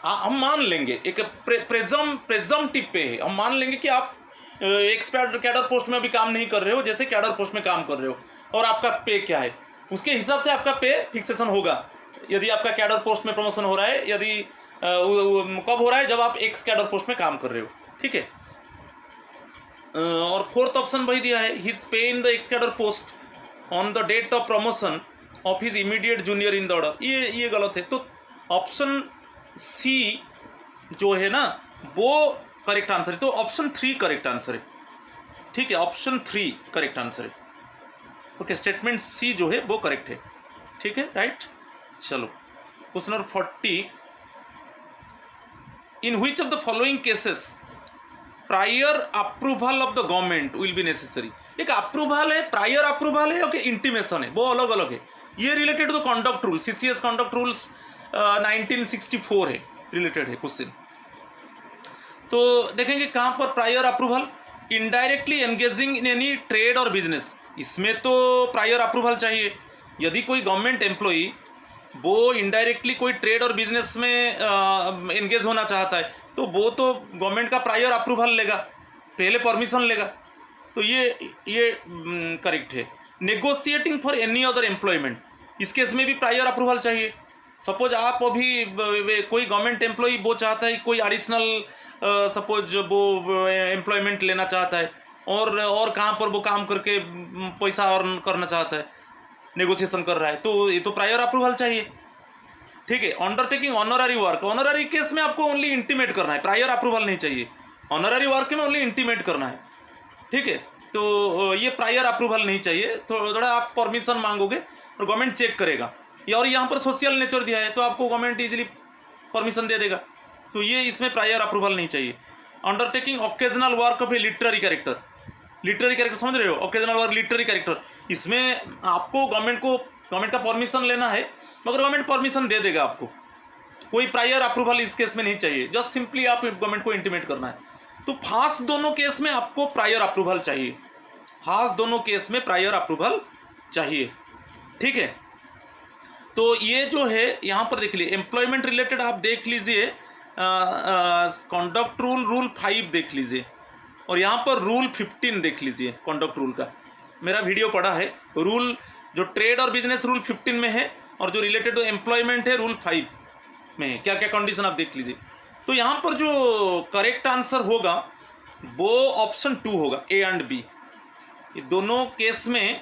हम मान लेंगे एक प्रेजम्पटिव पे है, हम मान लेंगे कि आप एक्स कैडर पोस्ट में अभी काम नहीं कर रहे हो, जैसे कैडर पोस्ट में काम कर रहे हो, और आपका पे क्या है उसके हिसाब से आपका पे फिक्सेशन होगा। यदि आपका कैडर पोस्ट में प्रमोशन हो रहा है, यदि कब हो रहा है, जब आप एक्स कैडर पोस्ट में काम कर रहे हो, ठीक है। और फोर्थ ऑप्शन वही दिया है, his pay in the ex cadre post on the date of promotion of his immediate junior in the order, ये गलत है। तो ऑप्शन सी जो है ना वो करेक्ट आंसर है, तो ऑप्शन 3 करेक्ट आंसर है, ठीक है, ऑप्शन 3 करेक्ट आंसर है। ओके, स्टेटमेंट सी जो है वो करेक्ट है, ठीक है, राइट। चलो question number 40, in which of the following cases prior approval of the government will be necessary. एक अप्रूवल है, प्रायर अप्रूवल है, ओके, इंटीमेशन है, वो अलग अलग है। ये related to the conduct rule, CCS conduct rules 1964 है, रिलेटेड है क्वेश्चन। तो देखेंगे कहाँ पर prior approval, indirectly engaging in any trade और बिजनेस, इसमें तो प्रायर अप्रूवल चाहिए। यदि कोई गवर्नमेंट एम्प्लॉई वो इनडायरेक्टली कोई ट्रेड और बिजनेस में एंगेज होना चाहता है, तो वो तो गवर्नमेंट का प्रायर अप्रूवल लेगा, पहले परमिशन लेगा, तो ये करेक्ट है। Negotiating for any other employment, इस केस में भी प्रायर अप्रूवल चाहिए। सपोज आप अभी कोई गवर्नमेंट एम्प्लॉय वो चाहता है कोई एडिशनल सपोज वो एम्प्लॉयमेंट लेना चाहता है और कहाँ पर वो काम करके पैसा अर्न करना चाहता है, नेगोशिएशन कर रहा है, तो ये तो प्रायर अप्रूवल चाहिए। ठीक है। Undertaking honorary work, honorary case में आपको ओनली इंटीमेट करना है, प्रायर अप्रूवल नहीं चाहिए। ऑनररी वर्क में ओनली इंटीमेट करना है। ठीक है। तो ये प्रायर अप्रूवल नहीं चाहिए, थोड़ा आप परमिशन मांगोगे और गवर्नमेंट चेक करेगा। और यहाँ पर सोशल नेचर दिया है तो आपको गवर्नमेंट इजीली परमिशन दे देगा, तो ये इसमें प्रायर अप्रूवल नहीं चाहिए। Undertaking occasional work of A literary character, literary character समझ रहे हो, ओकेजनल वर्क लिटरेरी कैरेक्टर, इसमें आपको गवर्नमेंट का परमिशन लेना है, मगर गवर्नमेंट परमिशन दे देगा आपको, कोई प्रायर अप्रूवल इस केस में नहीं चाहिए, जस्ट सिंपली आप गवर्नमेंट को इंटीमेट करना है। तो फास्ट दोनों केस में आपको प्रायर अप्रूवल चाहिए, फास्ट दोनों केस में प्रायर अप्रूवल चाहिए। ठीक है। तो ये जो है यहाँ पर देख लीजिए, एम्प्लॉयमेंट रिलेटेड आप देख लीजिए, कॉन्डक्ट रूल 5 देख लीजिए, और यहाँ पर रूल 15 देख लीजिए कॉन्डक्ट रूल का, मेरा वीडियो पड़ा है। रूल जो ट्रेड और बिजनेस रूल 15 में है, और जो रिलेटेड टू एम्प्लॉयमेंट है रूल 5 में है, क्या क्या कंडीशन आप देख लीजिए। तो यहाँ पर जो करेक्ट आंसर होगा वो ऑप्शन 2 होगा, ए एंड बी। ये दोनों केस में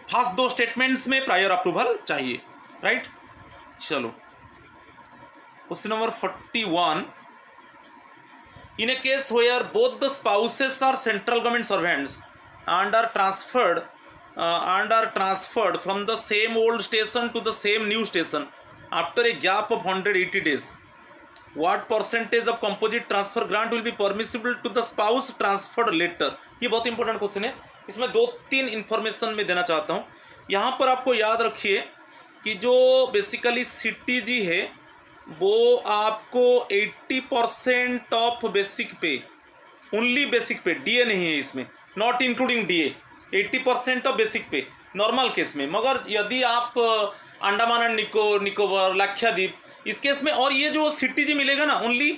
फर्स्ट दो स्टेटमेंट्स में प्रायर अप्रूवल चाहिए, राइट। चलो question number 41, in a case where both the spouses are central government servants and are transferred from the same old station to the same new station after a gap of 180 days, what percentage of composite transfer grant will be permissible to the spouse transferred later? ये बहुत important question है, इसमें 2-3 information में देना चाहता हूँ। यहाँ पर आपको याद रखिए कि जो बेसिकली CTG है वो आपको 80% ऑफ बेसिक पे, ओनली बेसिक पे, डीए नहीं है इसमें, not including DA, 80% of basic पे नॉर्मल केस में। मगर यदि आप अंडमान एंड निकोबार, लक्षद्वीप, इस केस में, और ये जो CTG मिलेगा ना ओनली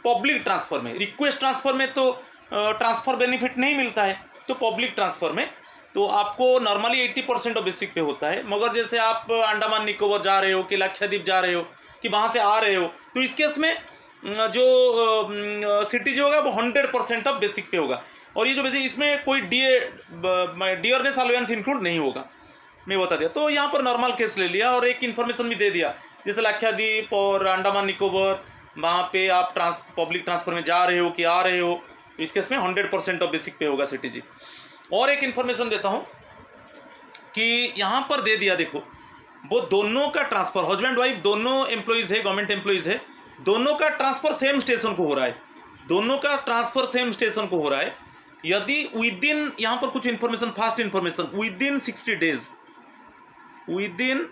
पब्लिक ट्रांसफ़र में, रिक्वेस्ट ट्रांसफ़र में तो ट्रांसफ़र बेनिफिट नहीं मिलता है, तो पब्लिक ट्रांसफ़र में तो आपको नॉर्मली 80% ऑफ बेसिक पे होता है। मगर जैसे आप अंडमान निकोबार जा रहे हो कि लक्षद्वीप जा रहे हो कि वहाँ से आ रहे हो, तो इस केस में जो CTG होगा वो 100% ऑफ बेसिक पे होगा। और ये जो बेसिक, इसमें कोई डियरनेस अलाउंस इंक्लूड नहीं होगा, मैं बता दिया। तो यहाँ पर नॉर्मल केस ले लिया और एक इन्फॉर्मेशन भी दे दिया, जैसे लक्षद्वीप और अंडमान निकोबार, वहाँ पे आप पब्लिक ट्रांसफर में जा रहे हो कि आ रहे हो, इस केस में 100% ऑफ बेसिक पे होगा CTG। और एक इन्फॉर्मेशन देता हूँ कि यहाँ पर दे दिया, देखो वो दोनों का ट्रांसफ़र, हस्बैंड वाइफ दोनों एम्प्लॉइज़ है, गवर्नमेंट एम्प्लॉइज़ है, दोनों का ट्रांसफ़र सेम स्टेशन को हो रहा है, दोनों का ट्रांसफ़र सेम स्टेशन को हो रहा है। यदि विदिन, यहाँ पर कुछ information, fast information, within 60 days, within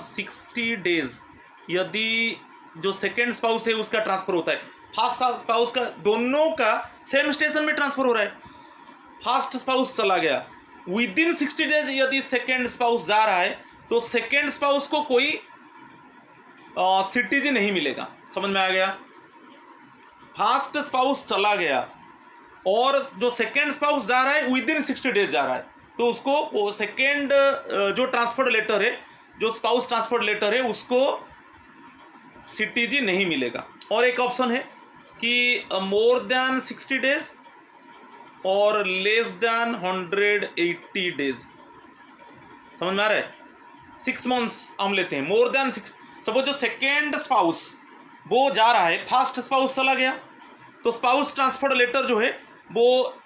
60 days यदि जो सेकेंड स्पाउस है उसका ट्रांसफ़र होता है, फर्स्ट स्पाउस का, दोनों का सेम स्टेशन में ट्रांसफ़र हो रहा है, फर्स्ट स्पाउस चला गया, विदिन 60 डेज यदि सेकेंड स्पाउस जा रहा है तो सेकेंड स्पाउस को कोई CTG नहीं मिलेगा। समझ में आ गया। फर्स्ट स्पाउस चला गया और जो सेकेंड स्पाउस जा रहा है विदिन 60 डेज जा रहा है, तो उसको सेकेंड जो ट्रांसफर्ड लेटर है, जो स्पाउस ट्रांसफर्ड लेटर है, उसको CTG नहीं मिलेगा। और एक ऑप्शन है कि मोर देन 60 डेज और लेस देन 180 डेज। समझ में आ रहा है। 6 मंथ्स हम लेते हैं, मोर देन 6। सपोज जो सेकेंड स्पाउस वो जा रहा है, फर्स्ट स्पाउस चला गया, तो स्पाउस ट्रांसफर्ड लेटर जो है वो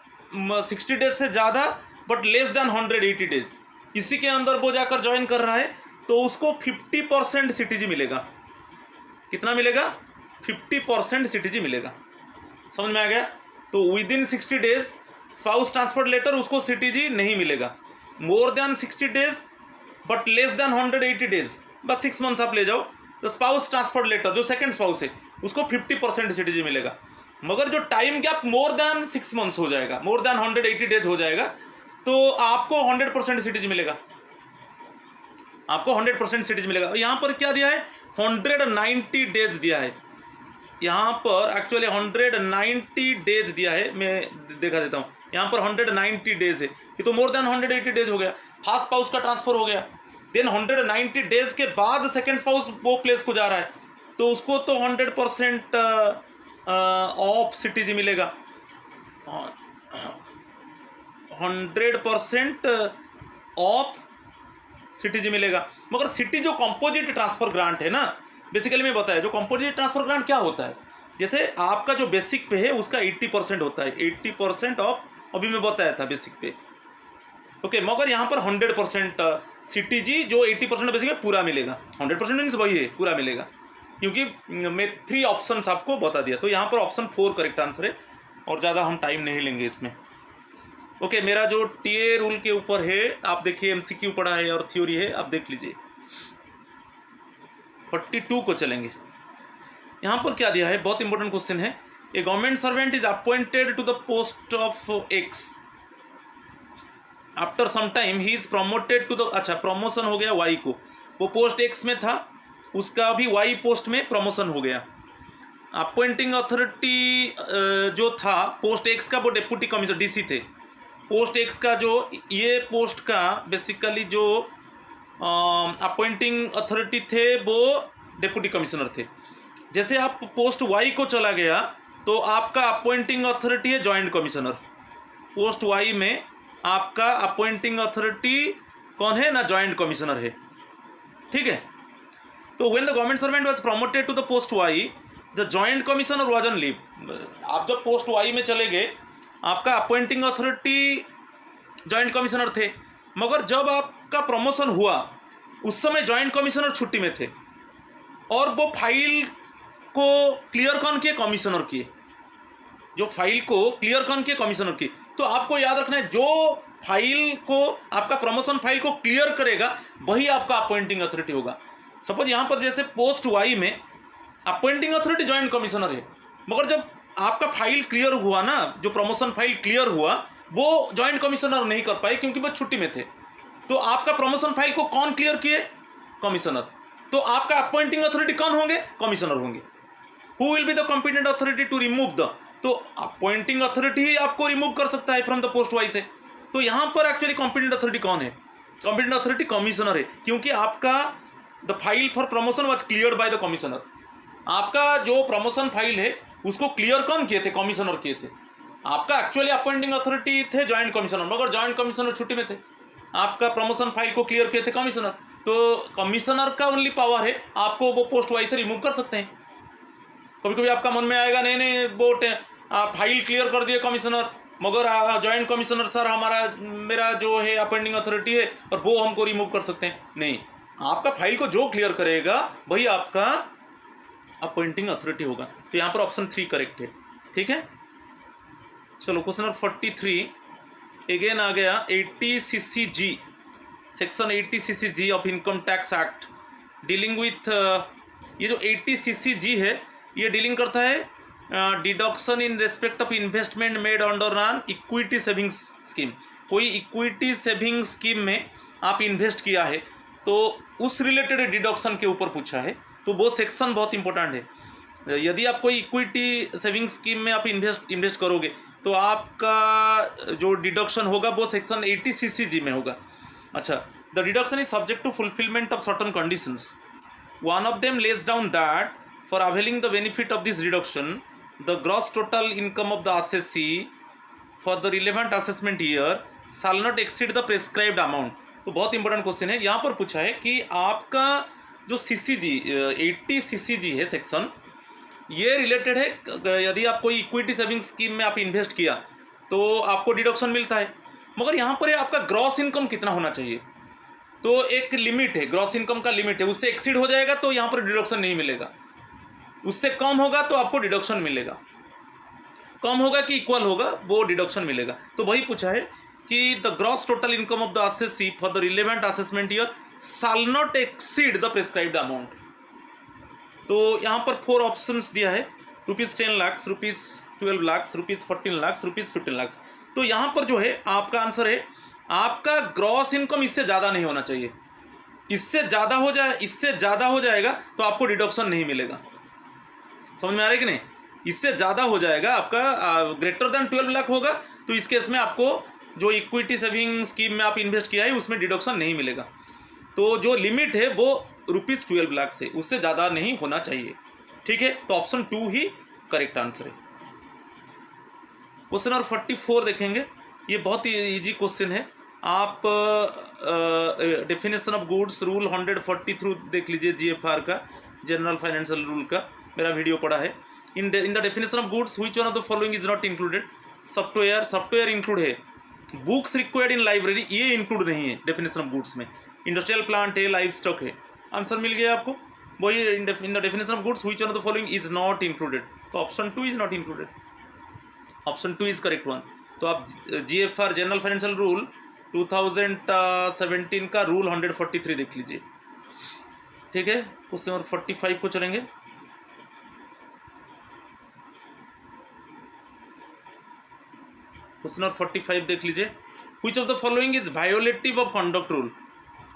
60 डेज से ज़्यादा बट लेस देन 180 डेज, इसी के अंदर वो जाकर ज्वाइन कर रहा है, तो उसको 50% CTG मिलेगा। कितना मिलेगा? 50% CTG मिलेगा। समझ में आ गया। तो within 60 days spouse transferred letter, उसको CTG नहीं मिलेगा। More than 60 days but less than 180 days, बस 6 मंथ्स आप ले जाओ, तो स्पाउस ट्रांसफर्ड लेटर जो सेकेंड स्पाउस है उसको 50% CTG मिलेगा। मगर जो time gap more than 6 months हो जाएगा, मोर देन 180 डेज हो जाएगा, तो आपको 100% CTG मिलेगा, आपको 100% CTG मिलेगा। यहाँ पर क्या दिया है? 190 डेज दिया है। यहाँ पर एक्चुअली 190 डेज दिया है, मैं देखा देता हूँ। यहाँ पर 190 डेज है, ये तो मोर देन 180 डेज हो गया। फर्स्ट स्पाउस का ट्रांसफर हो गया, देन 190 डेज के बाद सेकेंड स्पाउस वो प्लेस को जा रहा है तो उसको तो 100% ऑफ सीटीजी मिलेगा, 100% ऑफ सीटीजी मिलेगा। मगर सिटी जो कंपोजिट ट्रांसफर ग्रांट है ना, बेसिकली मैं बताया जो कंपोजिट ट्रांसफर ग्रांट क्या होता है, जैसे आपका जो बेसिक पे है उसका 80% होता है, 80% ऑफ, अभी मैं बताया था बेसिक पे, ओके। मगर यहाँ पर 100% सीटीजी जो 80% बेसिक में पूरा मिलेगा, 100% मीन्स वही है, पूरा मिलेगा, क्योंकि मैं 3 ऑप्शंस आपको बता दिया। तो यहाँ पर ऑप्शन 4 करेक्ट आंसर है और ज़्यादा हम टाइम नहीं लेंगे इसमें, ओके। मेरा जो टीए रूल के ऊपर है, आप देखिए एमसीक्यू पढ़ा है और थ्योरी है, आप देख लीजिए। 42 को चलेंगे। यहाँ पर क्या दिया है, बहुत इंपॉर्टेंट क्वेश्चन है। A government servant is appointed to the post of X, after some time he is promoted to the, अच्छा प्रमोशन हो गया वाई को, वो पोस्ट एक्स में था, उसका भी वाई पोस्ट में प्रमोशन हो गया। अपॉइंटिंग अथॉरिटी जो था पोस्ट एक्स का वो डेप्यूटी कमिश्नर डीसी थे, पोस्ट एक्स का जो ये पोस्ट का बेसिकली जो अपॉइंटिंग अथॉरिटी थे वो डेप्यूटी कमिश्नर थे। जैसे आप पोस्ट वाई को चला गया तो आपका अपॉइंटिंग अथॉरिटी है जॉइंट कमिश्नर, पोस्ट वाई में आपका अपॉइंटिंग अथॉरिटी कौन है ना, जॉइंट कमिश्नर है, ठीक है। तो when the government servant was promoted to the post why the joint commissioner was on leave, आप जब पोस्ट वाई में चले गए आपका अपॉइंटिंग अथॉरिटी जॉइंट कमिश्नर थे, मगर जब आपका प्रमोशन हुआ उस समय जॉइंट कमिश्नर छुट्टी में थे और वो फाइल को क्लियर कौन किए, कमिश्नर किए, जो फाइल को क्लियर कौन किए, कमिश्नर किए। तो आपको याद रखना है जो फाइल को आपका प्रमोशन फाइल को क्लियर करेगा वही आपका अपॉइंटिंग अथॉरिटी होगा। सपोज यहाँ पर जैसे पोस्ट वाई में अपॉइंटिंग अथॉरिटी जॉइंट कमिश्नर है, मगर जब आपका फाइल क्लियर हुआ ना, जो प्रमोशन फाइल क्लियर हुआ वो जॉइंट कमिश्नर नहीं कर पाए क्योंकि वो छुट्टी में थे, तो आपका प्रमोशन फाइल को कौन क्लियर किए, कमिश्नर। तो आपका अपॉइंटिंग अथॉरिटी कौन होंगे, कमिश्नर होंगे। Who will be the competent authority to remove the, तो अपॉइंटिंग अथॉरिटी ही आपको रिमूव कर सकता है फ्रॉम द पोस्ट वाई से। तो यहाँ पर एक्चुअली कॉम्पिटेंट अथॉरिटी कौन है, कॉम्पिटेंट अथॉरिटी कमिश्नर है, क्योंकि आपका the file for promotion was cleared by the commissioner. आपका जो प्रमोशन फाइल है उसको क्लियर कौन किए थे, कमिश्नर किए थे। आपका एक्चुअली अपॉइंटिंग अथॉरिटी थे जॉइंट कमिश्नर, मगर जॉइंट कमिश्नर छुट्टी में थे, आपका प्रमोशन फाइल को क्लियर किए थे कमिश्नर। तो कमिश्नर का ओनली पावर है, आपको वो पोस्ट वाइज से रिमूव कर सकते हैं। कभी कभी आपका मन में आएगा नहीं वो फाइल क्लियर कर दिए कमिश्नर, मगर जॉइंट कमिश्नर सर मेरा जो है अपॉइंटिंग अथॉरिटी है और वो हमको रिमूव कर सकते हैं, नहीं, आपका फाइल को जो क्लियर करेगा वही आपका अपॉइंटिंग अथॉरिटी होगा। तो यहाँ पर ऑप्शन 3 करेक्ट है, ठीक है। चलो क्वेश्चन नंबर 43 अगेन आ गया, 80 CCG, section 80 CCG of income tax act dealing with, ये जो 80 CCG है ये डीलिंग करता है deduction in respect of investment made under an equity savings scheme. कोई इक्विटी सेविंग स्कीम में आप इन्वेस्ट किया है तो उस रिलेटेड डिडक्शन के ऊपर पूछा है, तो वो सेक्शन बहुत इंपॉर्टेंट है। यदि आप कोई इक्विटी सेविंग स्कीम में आप इन्वेस्ट करोगे तो आपका जो डिडक्शन होगा वो सेक्शन 80 CCG में होगा। अच्छा, the deduction is subject to fulfilment of certain conditions, one of them lays down that for availing the benefit of this reduction the gross total income of the assessee for the relevant assessment year shall not exceed the prescribed amount। तो बहुत important question है, यहाँ पर पूछा है कि आपका जो CCG 80 CCG है सेक्शन, ये रिलेटेड है यदि आप कोई इक्विटी सेविंग स्कीम में आप इन्वेस्ट किया तो आपको डिडक्शन मिलता है, मगर यहाँ पर आपका ग्रॉस इनकम कितना होना चाहिए, तो एक लिमिट है, ग्रॉस इनकम का लिमिट है, उससे एक्सीड हो जाएगा तो यहाँ पर डिडक्शन नहीं मिलेगा, उससे कम होगा तो आपको डिडक्शन मिलेगा, कम होगा कि इक्वल होगा वो डिडक्शन मिलेगा। तो वही पूछा है कि the gross total income of the assessee for the relevant assessment year shall not exceed the prescribed amount. तो यहाँ पर 4 ऑप्शंस दिया है, ₹10 लाख, ₹12 लाख, ₹14 लाख, ₹15 लाख। तो यहाँ पर जो है आपका आंसर है, आपका ग्रॉस इनकम इससे ज़्यादा नहीं होना चाहिए, इससे ज़्यादा हो जाएगा तो आपको डिडक्शन नहीं मिलेगा। समझ में आ रहा है कि नहीं, इससे ज़्यादा हो जाएगा, आपका ग्रेटर देन 12 लाख होगा तो इस केस में आपको जो इक्विटी सेविंग स्कीम में आप इन्वेस्ट किया है उसमें डिडक्शन नहीं मिलेगा। तो जो लिमिट है वो ₹12 लाख से, उससे ज़्यादा नहीं होना चाहिए। ठीक है, तो ऑप्शन 2 ही करेक्ट आंसर है। क्वेश्चन नंबर 44 देखेंगे। ये बहुत ही इजी क्वेश्चन है। आप डेफिनेशन ऑफ गुड्स रूल 143 देख लीजिए, GFR का, जनरल फाइनेंशियल रूल का, मेरा वीडियो पड़ा है। In the definition of goods which one of the following is not included? Software include है, बुक्स रिक्वायर्ड इन लाइब्रेरी ये इंक्लूड नहीं है डेफिनेशन ऑफ गुड्स में। इंडस्ट्रियल प्लांट है, लाइव स्टॉक है। आंसर मिल गया आपको। वही in the definition of goods which one of the following is not included, तो option 2 is not included. Option 2 is correct one. तो आप GFR जनरल फाइनेंशियल रूल 2017 का रूल 143 देख लीजिए। ठीक है, क्वेश्चन नंबर 45 को चलेंगे। क्वेश्चन नंबर 45 देख लीजिए। Which of the following is violative of conduct rule?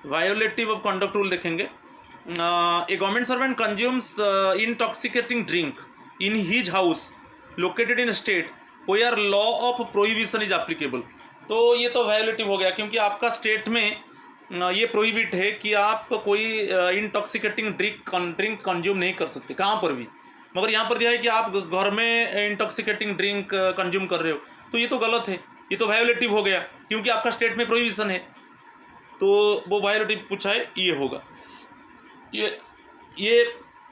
Violative of conduct rule देखेंगे। A government servant consumes intoxicating drink in his house located in state where law of prohibition is applicable. तो ये तो वायोलेटिव हो गया, क्योंकि आपका state में ये प्रोहिबिट है कि आप कोई इंटॉक्सिकेटिंग ड्रिंक कंज्यूम नहीं कर सकते कहाँ पर भी। मगर यहाँ पर दिया है कि आप घर में इंटॉक्सिकेटिंग ड्रिंक कंज्यूम कर रहे हो, तो ये तो गलत है, ये तो वायोलेटिव हो गया, क्योंकि आपका स्टेट में प्रोहिबिशन है। तो वो वायोलेटिव पूछा है, ये होगा, ये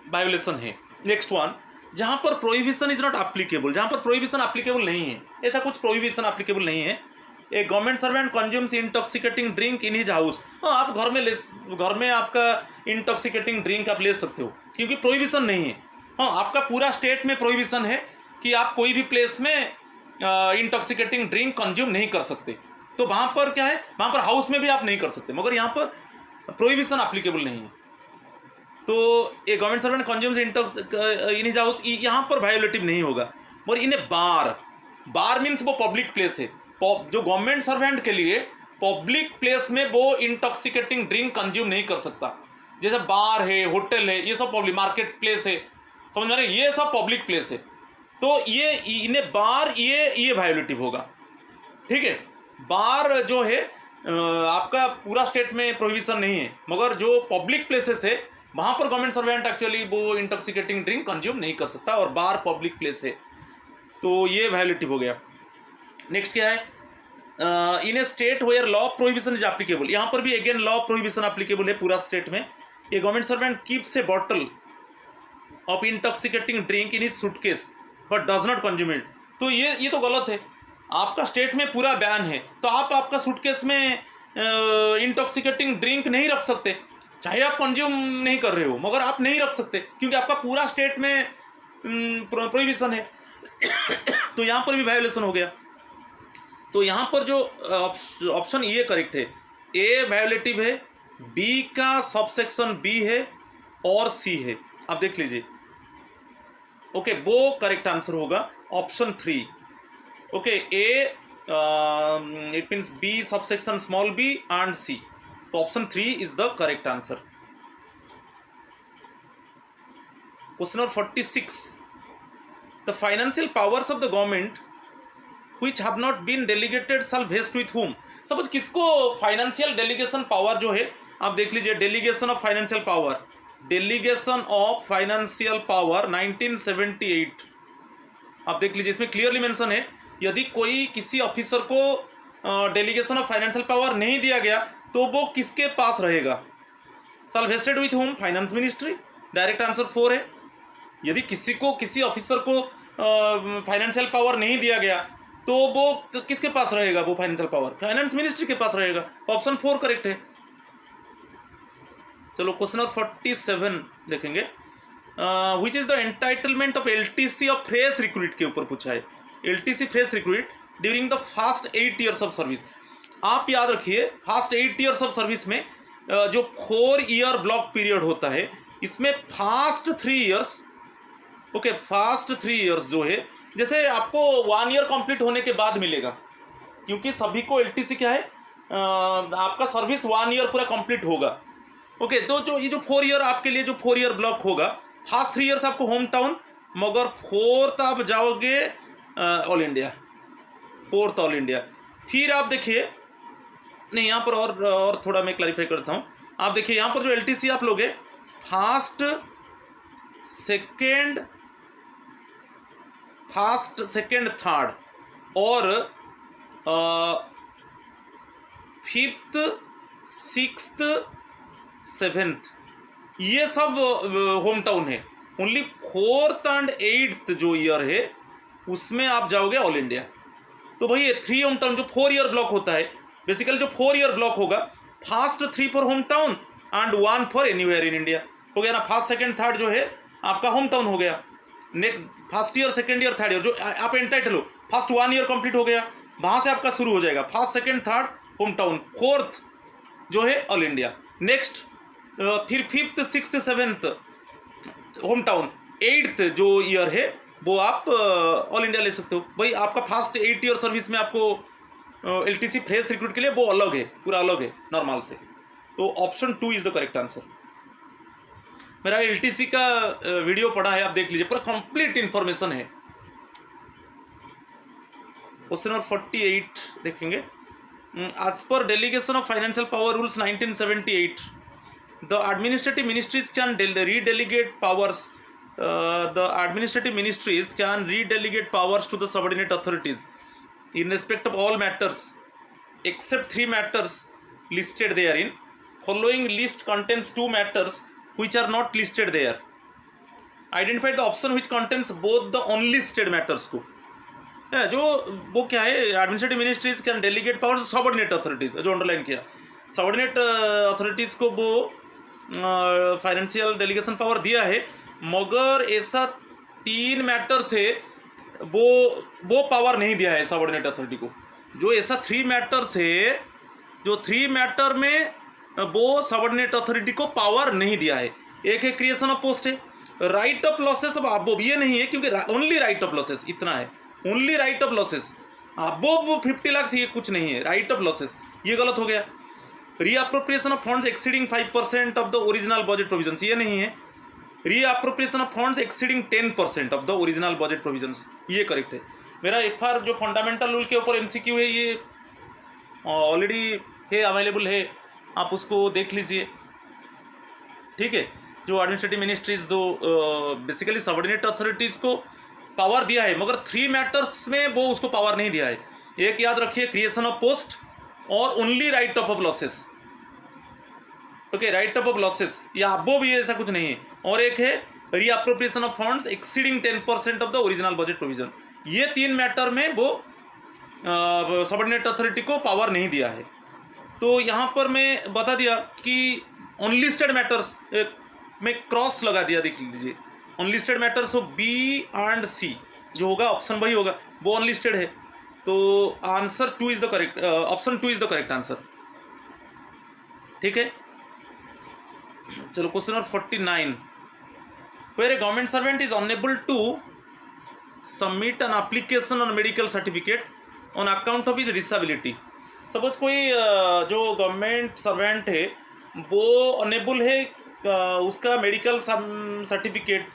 वायोलेशन है। नेक्स्ट वन, जहाँ पर प्रोहिबिशन इज नॉट एप्लीकेबल, जहाँ पर प्रोहिबिशन एप्लीकेबल नहीं है, ऐसा कुछ प्रोहिबिशन एप्लीकेबल नहीं है। A government servant consumes intoxicating drink in his house. हाँ, आप घर में आपका इंटॉक्सिकेटिंग ड्रिंक आप ले सकते हो, क्योंकि प्रोहिबिशन नहीं है। हाँ, आपका पूरा स्टेट में प्रोहिबिशन है कि आप कोई भी प्लेस में इंटॉक्सिकेटिंग ड्रिंक कंज्यूम नहीं कर सकते। तो वहाँ पर क्या है, वहाँ पर हाउस में भी आप नहीं कर सकते, मगर यहाँ पर प्रोहिबिशन एप्लीकेबल नहीं है। तो a government servant consumes intox in his house, यहाँ पर वायोलेटिव नहीं होगा। मगर इन्हें बार मीन्स वो पब्लिक प्लेस है। जो गवर्नमेंट सर्वेंट के लिए पब्लिक प्लेस में वो इंटॉक्सिकेटिंग ड्रिंक कंज्यूम नहीं कर सकता। जैसे बार है, होटल है, ये सब पब्लिक, मार्केट प्लेस है, समझ में आ रहे, ये सब पब्लिक प्लेस है। तो ये इन्हें बार, ये वायोलेटिव होगा। ठीक है, बार जो है आपका पूरा स्टेट में प्रोहिबिशन नहीं है, मगर जो पब्लिक प्लेसेस है वहाँ पर गवर्नमेंट सर्वेंट एक्चुअली वो इंटॉक्सिकेटिंग ड्रिंक कंज्यूम नहीं कर सकता, और बार पब्लिक प्लेस है, तो ये वायोलेटिव हो गया। नेक्स्ट क्या है, in a state where law of prohibition is applicable. यहाँ पर भी again law of prohibition applicable है पूरा स्टेट में। ये government servant keeps a bottle of intoxicating drink in his suitcase but does not consume it. तो ये तो गलत है। आपका स्टेट में पूरा बैन है, तो आप आपका सूटकेस में इंटॉक्सिकेटिंग ड्रिंक नहीं रख सकते, चाहे आप कंज्यूम नहीं कर रहे हो, मगर आप नहीं रख सकते, क्योंकि आपका पूरा स्टेट में प्रोहिबिशन है। तो यहाँ पर भी वायोलेशन हो गया। तो यहाँ पर जो ऑप्शन ये करेक्ट है, ए वायोलेटिव है, बी का सबसेक्शन बी है और सी है। आप देख लीजिए। ओके, वो करेक्ट आंसर होगा option 3। Okay, A it means B subsection small b and c, तो option 3 is the correct answer. Question number 46, the financial powers of the government which have not been delegated shall vest with whom? Suppose किसको financial delegation power जो है, आप देख लीजिए, delegation of financial power, delegation of financial power 1978, आप देख लीजिए, इसमें क्लियरली मेंशन है, यदि कोई किसी ऑफिसर को डेलीगेशन ऑफ फाइनेंशियल पावर नहीं दिया गया तो वो किसके पास रहेगा? shall vested with whom? Finance ministry. Direct answer 4 है। यदि किसी ऑफिसर को फाइनेंशियल पावर नहीं दिया गया तो वो किसके पास रहेगा? वो फाइनेंशियल पावर फाइनेंस मिनिस्ट्री के पास रहेगा। ऑप्शन 4 करेक्ट है। चलो क्वेश्चन नंबर 47 देखेंगे। Which is the entitlement of LTC of fresh recruit के ऊपर पूछा है। LTC fresh recruit during the first 8 years of service. आप याद रखिए, फर्स्ट 8 years ऑफ सर्विस में जो 4 year ब्लॉक पीरियड होता है, इसमें first 3 years, okay, first 3 years जो है, जैसे आपको 1 year कंप्लीट होने के बाद मिलेगा, क्योंकि सभी को LTC क्या है, आपका सर्विस 1 year पूरा कंप्लीट होगा। ओके, तो जो ये जो 4 year आपके लिए जो 4 year ब्लॉक होगा, फर्स्ट 3 years आपको होम टाउन, मगर 4th आप जाओगे all India, 4th all India. फिर आप देखिए, नहीं यहाँ पर और थोड़ा मैं क्लैरिफाई करता हूँ। आप देखिए यहाँ पर जो LTC आप लोगे फर्स्ट सेकेंड थर्ड और फिफ्थ सिक्स्थ सेवेंथ, ये सब होम टाउन है। ओनली फोर्थ एंड एट्थ जो ईयर है उसमें आप जाओगे ऑल इंडिया। तो भाई 3 होम टाउन जो 4 ईयर ब्लॉक होता है, बेसिकली जो 4 ईयर ब्लॉक होगा, first 3 for home town and 1 for anywhere in India, हो गया ना। फर्स्ट सेकंड थर्ड जो है आपका होम टाउन हो गया। Next first year second year third year जो आप एंटाइटल हो, फर्स्ट 1 ईयर कंप्लीट हो गया, वहाँ से आपका शुरू हो जाएगा first second third home town, fourth जो है ऑल इंडिया। नेक्स्ट फिर fifth sixth seventh home town, eighth जो ईयर है वो आप ऑल इंडिया ले सकते हो। भाई आपका फर्स्ट 8 ईयर सर्विस में आपको LTC फ्रेश रिक्रूट के लिए वो अलग है, पूरा अलग है नॉर्मल से। तो option 2 is the correct answer. मेरा LTC का वीडियो पढ़ा है, आप देख लीजिए, पूरा कंप्लीट इंफॉर्मेशन है। क्वेश्चन नंबर 48 देखेंगे। As per delegation of financial power rules 1978 the administrative ministries can redelegate powers the administrative ministries can redelegate powers to the subordinate authorities in respect of all matters except 3 matters listed therein. Following list contains 2 matters which are not listed there. Identify the option which contains both the unlisted matters को, जो वो क्या है, administrative ministries can delegate power subordinate authorities, जो underline किया, subordinate authorities को वो financial delegation power दिया है, मगर ऐसा 3 मैटर्स है वो पावर नहीं दिया है सबऑर्डिनेट अथॉरिटी को। जो ऐसा 3 मैटर्स है, जो 3 मैटर में वो सबऑर्डिनेट अथॉरिटी को पावर नहीं दिया है। एक है क्रिएशन ऑफ पोस्ट है, राइट ऑफ लॉसेस, अब आप वो ये नहीं है क्योंकि ओनली राइट ऑफ लॉसेस इतना है, ओनली राइट ऑफ लॉसेस, आप वो 50 लाख ये कुछ नहीं है, राइट ऑफ लॉसेस ये गलत हो गया। Reappropriation of funds exceeding 5% of the original budget provisions ये नहीं है। Reappropriation of funds exceeding 10% of the original budget provisions ये करेक्ट है। मेरा FR जो फंडामेंटल रूल के ऊपर MCQ है ये ऑलरेडी है, अवेलेबल है, आप उसको देख लीजिए, ठीक है। जो एडमिनिस्ट्रेटिव मिनिस्ट्रीज दो बेसिकली सबऑर्डिनेट अथॉरिटीज़ को पावर दिया है, मगर 3 मैटर्स में वो उसको पावर नहीं दिया है। एक याद रखिए, क्रिएशन ऑफ पोस्ट और only right of losses, okay, right of losses या वो भी ऐसा कुछ नहीं है। और एक है reappropriation of funds exceeding 10% of the original budget provision, ये 3 मैटर में वो सबऑर्डिनेट अथॉरिटी को पावर नहीं दिया है। तो यहाँ पर मैं बता दिया कि अनलिस्टेड मैटर्स में क्रॉस लगा दिया, देख लीजिए, अनलिस्टेड मैटर्स हो B एंड C जो होगा ऑप्शन वही होगा, वो अनलिस्टेड है। तो answer 2 is the correct, option 2 is the correct answer, ठीक है। चलो question number 49, where a government servant is unable to submit an application on medical certificate on account of his disability. Suppose कोई जो government servant है वो enable है, उसका medical certificate,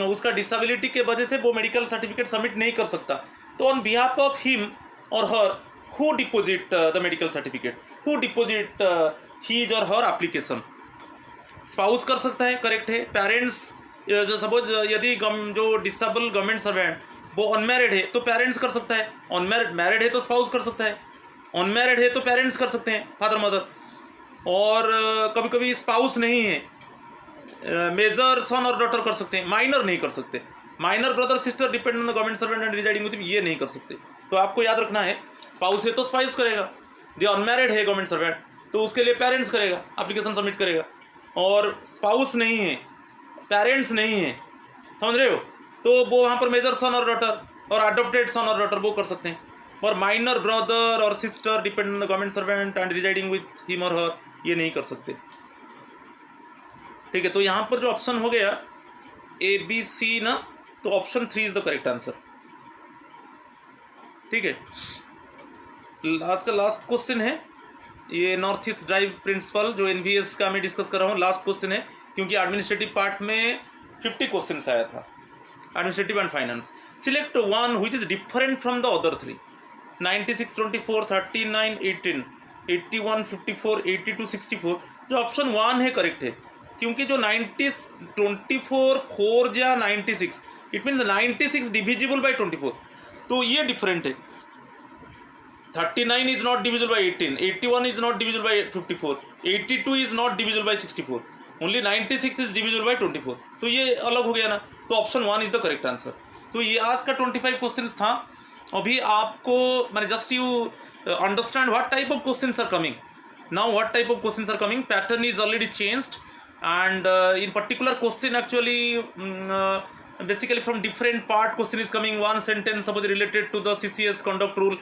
उसका डिसेबिलिटी के वजह से वो मेडिकल सर्टिफिकेट सबमिट नहीं कर सकता, तो on behalf of him or her who deposit the medical certificate, who deposit his or her application, spouse कर सकता है, करेक्ट है। पेरेंट्स, जो सपोज यदि जो डिसेबल गवर्नमेंट सर्वेंट वो अनमैरिड है तो पेरेंट्स कर सकता है, अनमैरिड, मैरिड है तो स्पाउस कर सकता है, अनमैरिड है तो पेरेंट्स कर सकते हैं, फादर मदर। और कभी कभी स्पाउस नहीं है, मेजर सन और डॉटर कर सकते हैं, माइनर नहीं कर सकते, minor brother sister depend on the government servant and residing with him ये नहीं कर सकते। तो आपको याद रखना है, स्पाउस है तो स्पाउस करेगा, जो अनमैरिड है गवर्नमेंट सर्वेंट तो उसके लिए पेरेंट्स करेगा, एप्लीकेशन सबमिट करेगा, और स्पाउस नहीं है, पेरेंट्स नहीं है, समझ रहे हो, तो वो वहाँ पर मेजर सन और डॉटर और अडॉप्टेड सन और डॉटर वो कर सकते हैं। और माइनर ब्रदर और sister depend on the government servant and residing with him or हर ये नहीं कर सकते, ठीक है। तो यहाँ पर जो ऑप्शन हो गया ABC ना, तो option 3 is the correct answer, ठीक है। लास्ट का लास्ट क्वेश्चन है, ये नॉर्थ ईस्ट ड्राइव प्रिंसिपल जो NVS का मैं डिस्कस कर रहा हूँ, लास्ट क्वेश्चन है, क्योंकि एडमिनिस्ट्रेटिव पार्ट में 50 क्वेश्चन आया था, administrative and finance. Select one which is different from the other 3, 96, 24, 39, 18, 81, 54, 82, 64 जो ऑप्शन 1 है करेक्ट है, क्योंकि जो 24 4 या 96, इट मीन्स 96 डिविजिबल बाई 24, तो ये डिफरेंट है। 39 is not divisible by 18, 81 is not divisible by 54, 82 is not divisible by 64, only 96 is divisible by 24, तो ये अलग हो गया ना, तो option 1 is the correct answer. तो ये आज का 25 क्वेश्चन था। अभी आपको मैंने just you understand what type of questions are coming now, what type of questions are coming, pattern is already changed, and in particular question actually basically from different part question is coming. One sentence suppose related to the CCS conduct rule,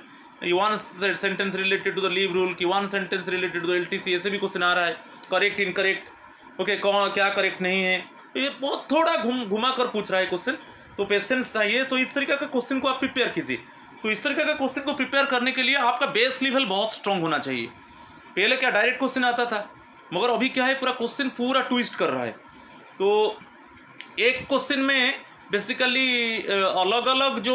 one sentence related to the leave rule की, one sentence related to the LTC, ऐसे भी question आ रहा है, correct incorrect, okay कौन क्या correct नहीं है, ये बहुत थोड़ा घुमा कर पूछ रहा है क्वेश्चन, तो पेशेंस चाहिए। तो इस तरीके का क्वेश्चन को आप प्रिपेयर कीजिए। तो इस तरीके का क्वेश्चन को प्रिपेयर करने के लिए आपका बेस लेवल बहुत स्ट्रांग होना चाहिए। पहले क्या डायरेक्ट क्वेश्चन आता था, मगर अभी क्या है पूरा क्वेश्चन पूरा ट्विस्ट कर रहा है। तो एक क्वेश्चन में बेसिकली अलग अलग जो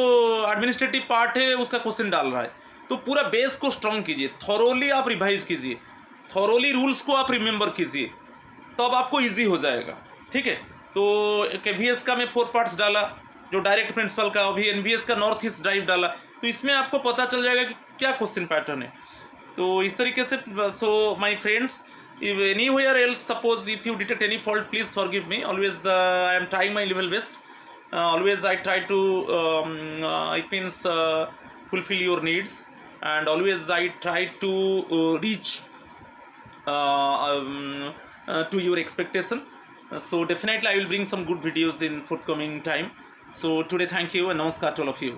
एडमिनिस्ट्रेटिव पार्ट है उसका क्वेश्चन डाल रहा है। तो पूरा बेस को स्ट्रांग कीजिए, थॉरोली आप रिवाइज कीजिए, थॉरोली रूल्स को आप रिमेंबर कीजिए, तो अब आपको इजी हो जाएगा। ठीक है, तो VS का मैं 4 पार्ट्स डाला जो डायरेक्ट प्रिंसिपल का, अभी NVS का नॉर्थ ईस्ट ड्राइव डाला, तो इसमें आपको पता चल जाएगा कि क्या क्वेश्चन पैटर्न है। तो इस तरीके से, so my friends, if anywhere else suppose if you detect any fault, please forgive me. Always I am trying my level best, always I try to it means fulfill your needs, and always I try to reach to your expectation. So definitely I will bring some good videos in forthcoming time. So today thank you and namaskar to all of you.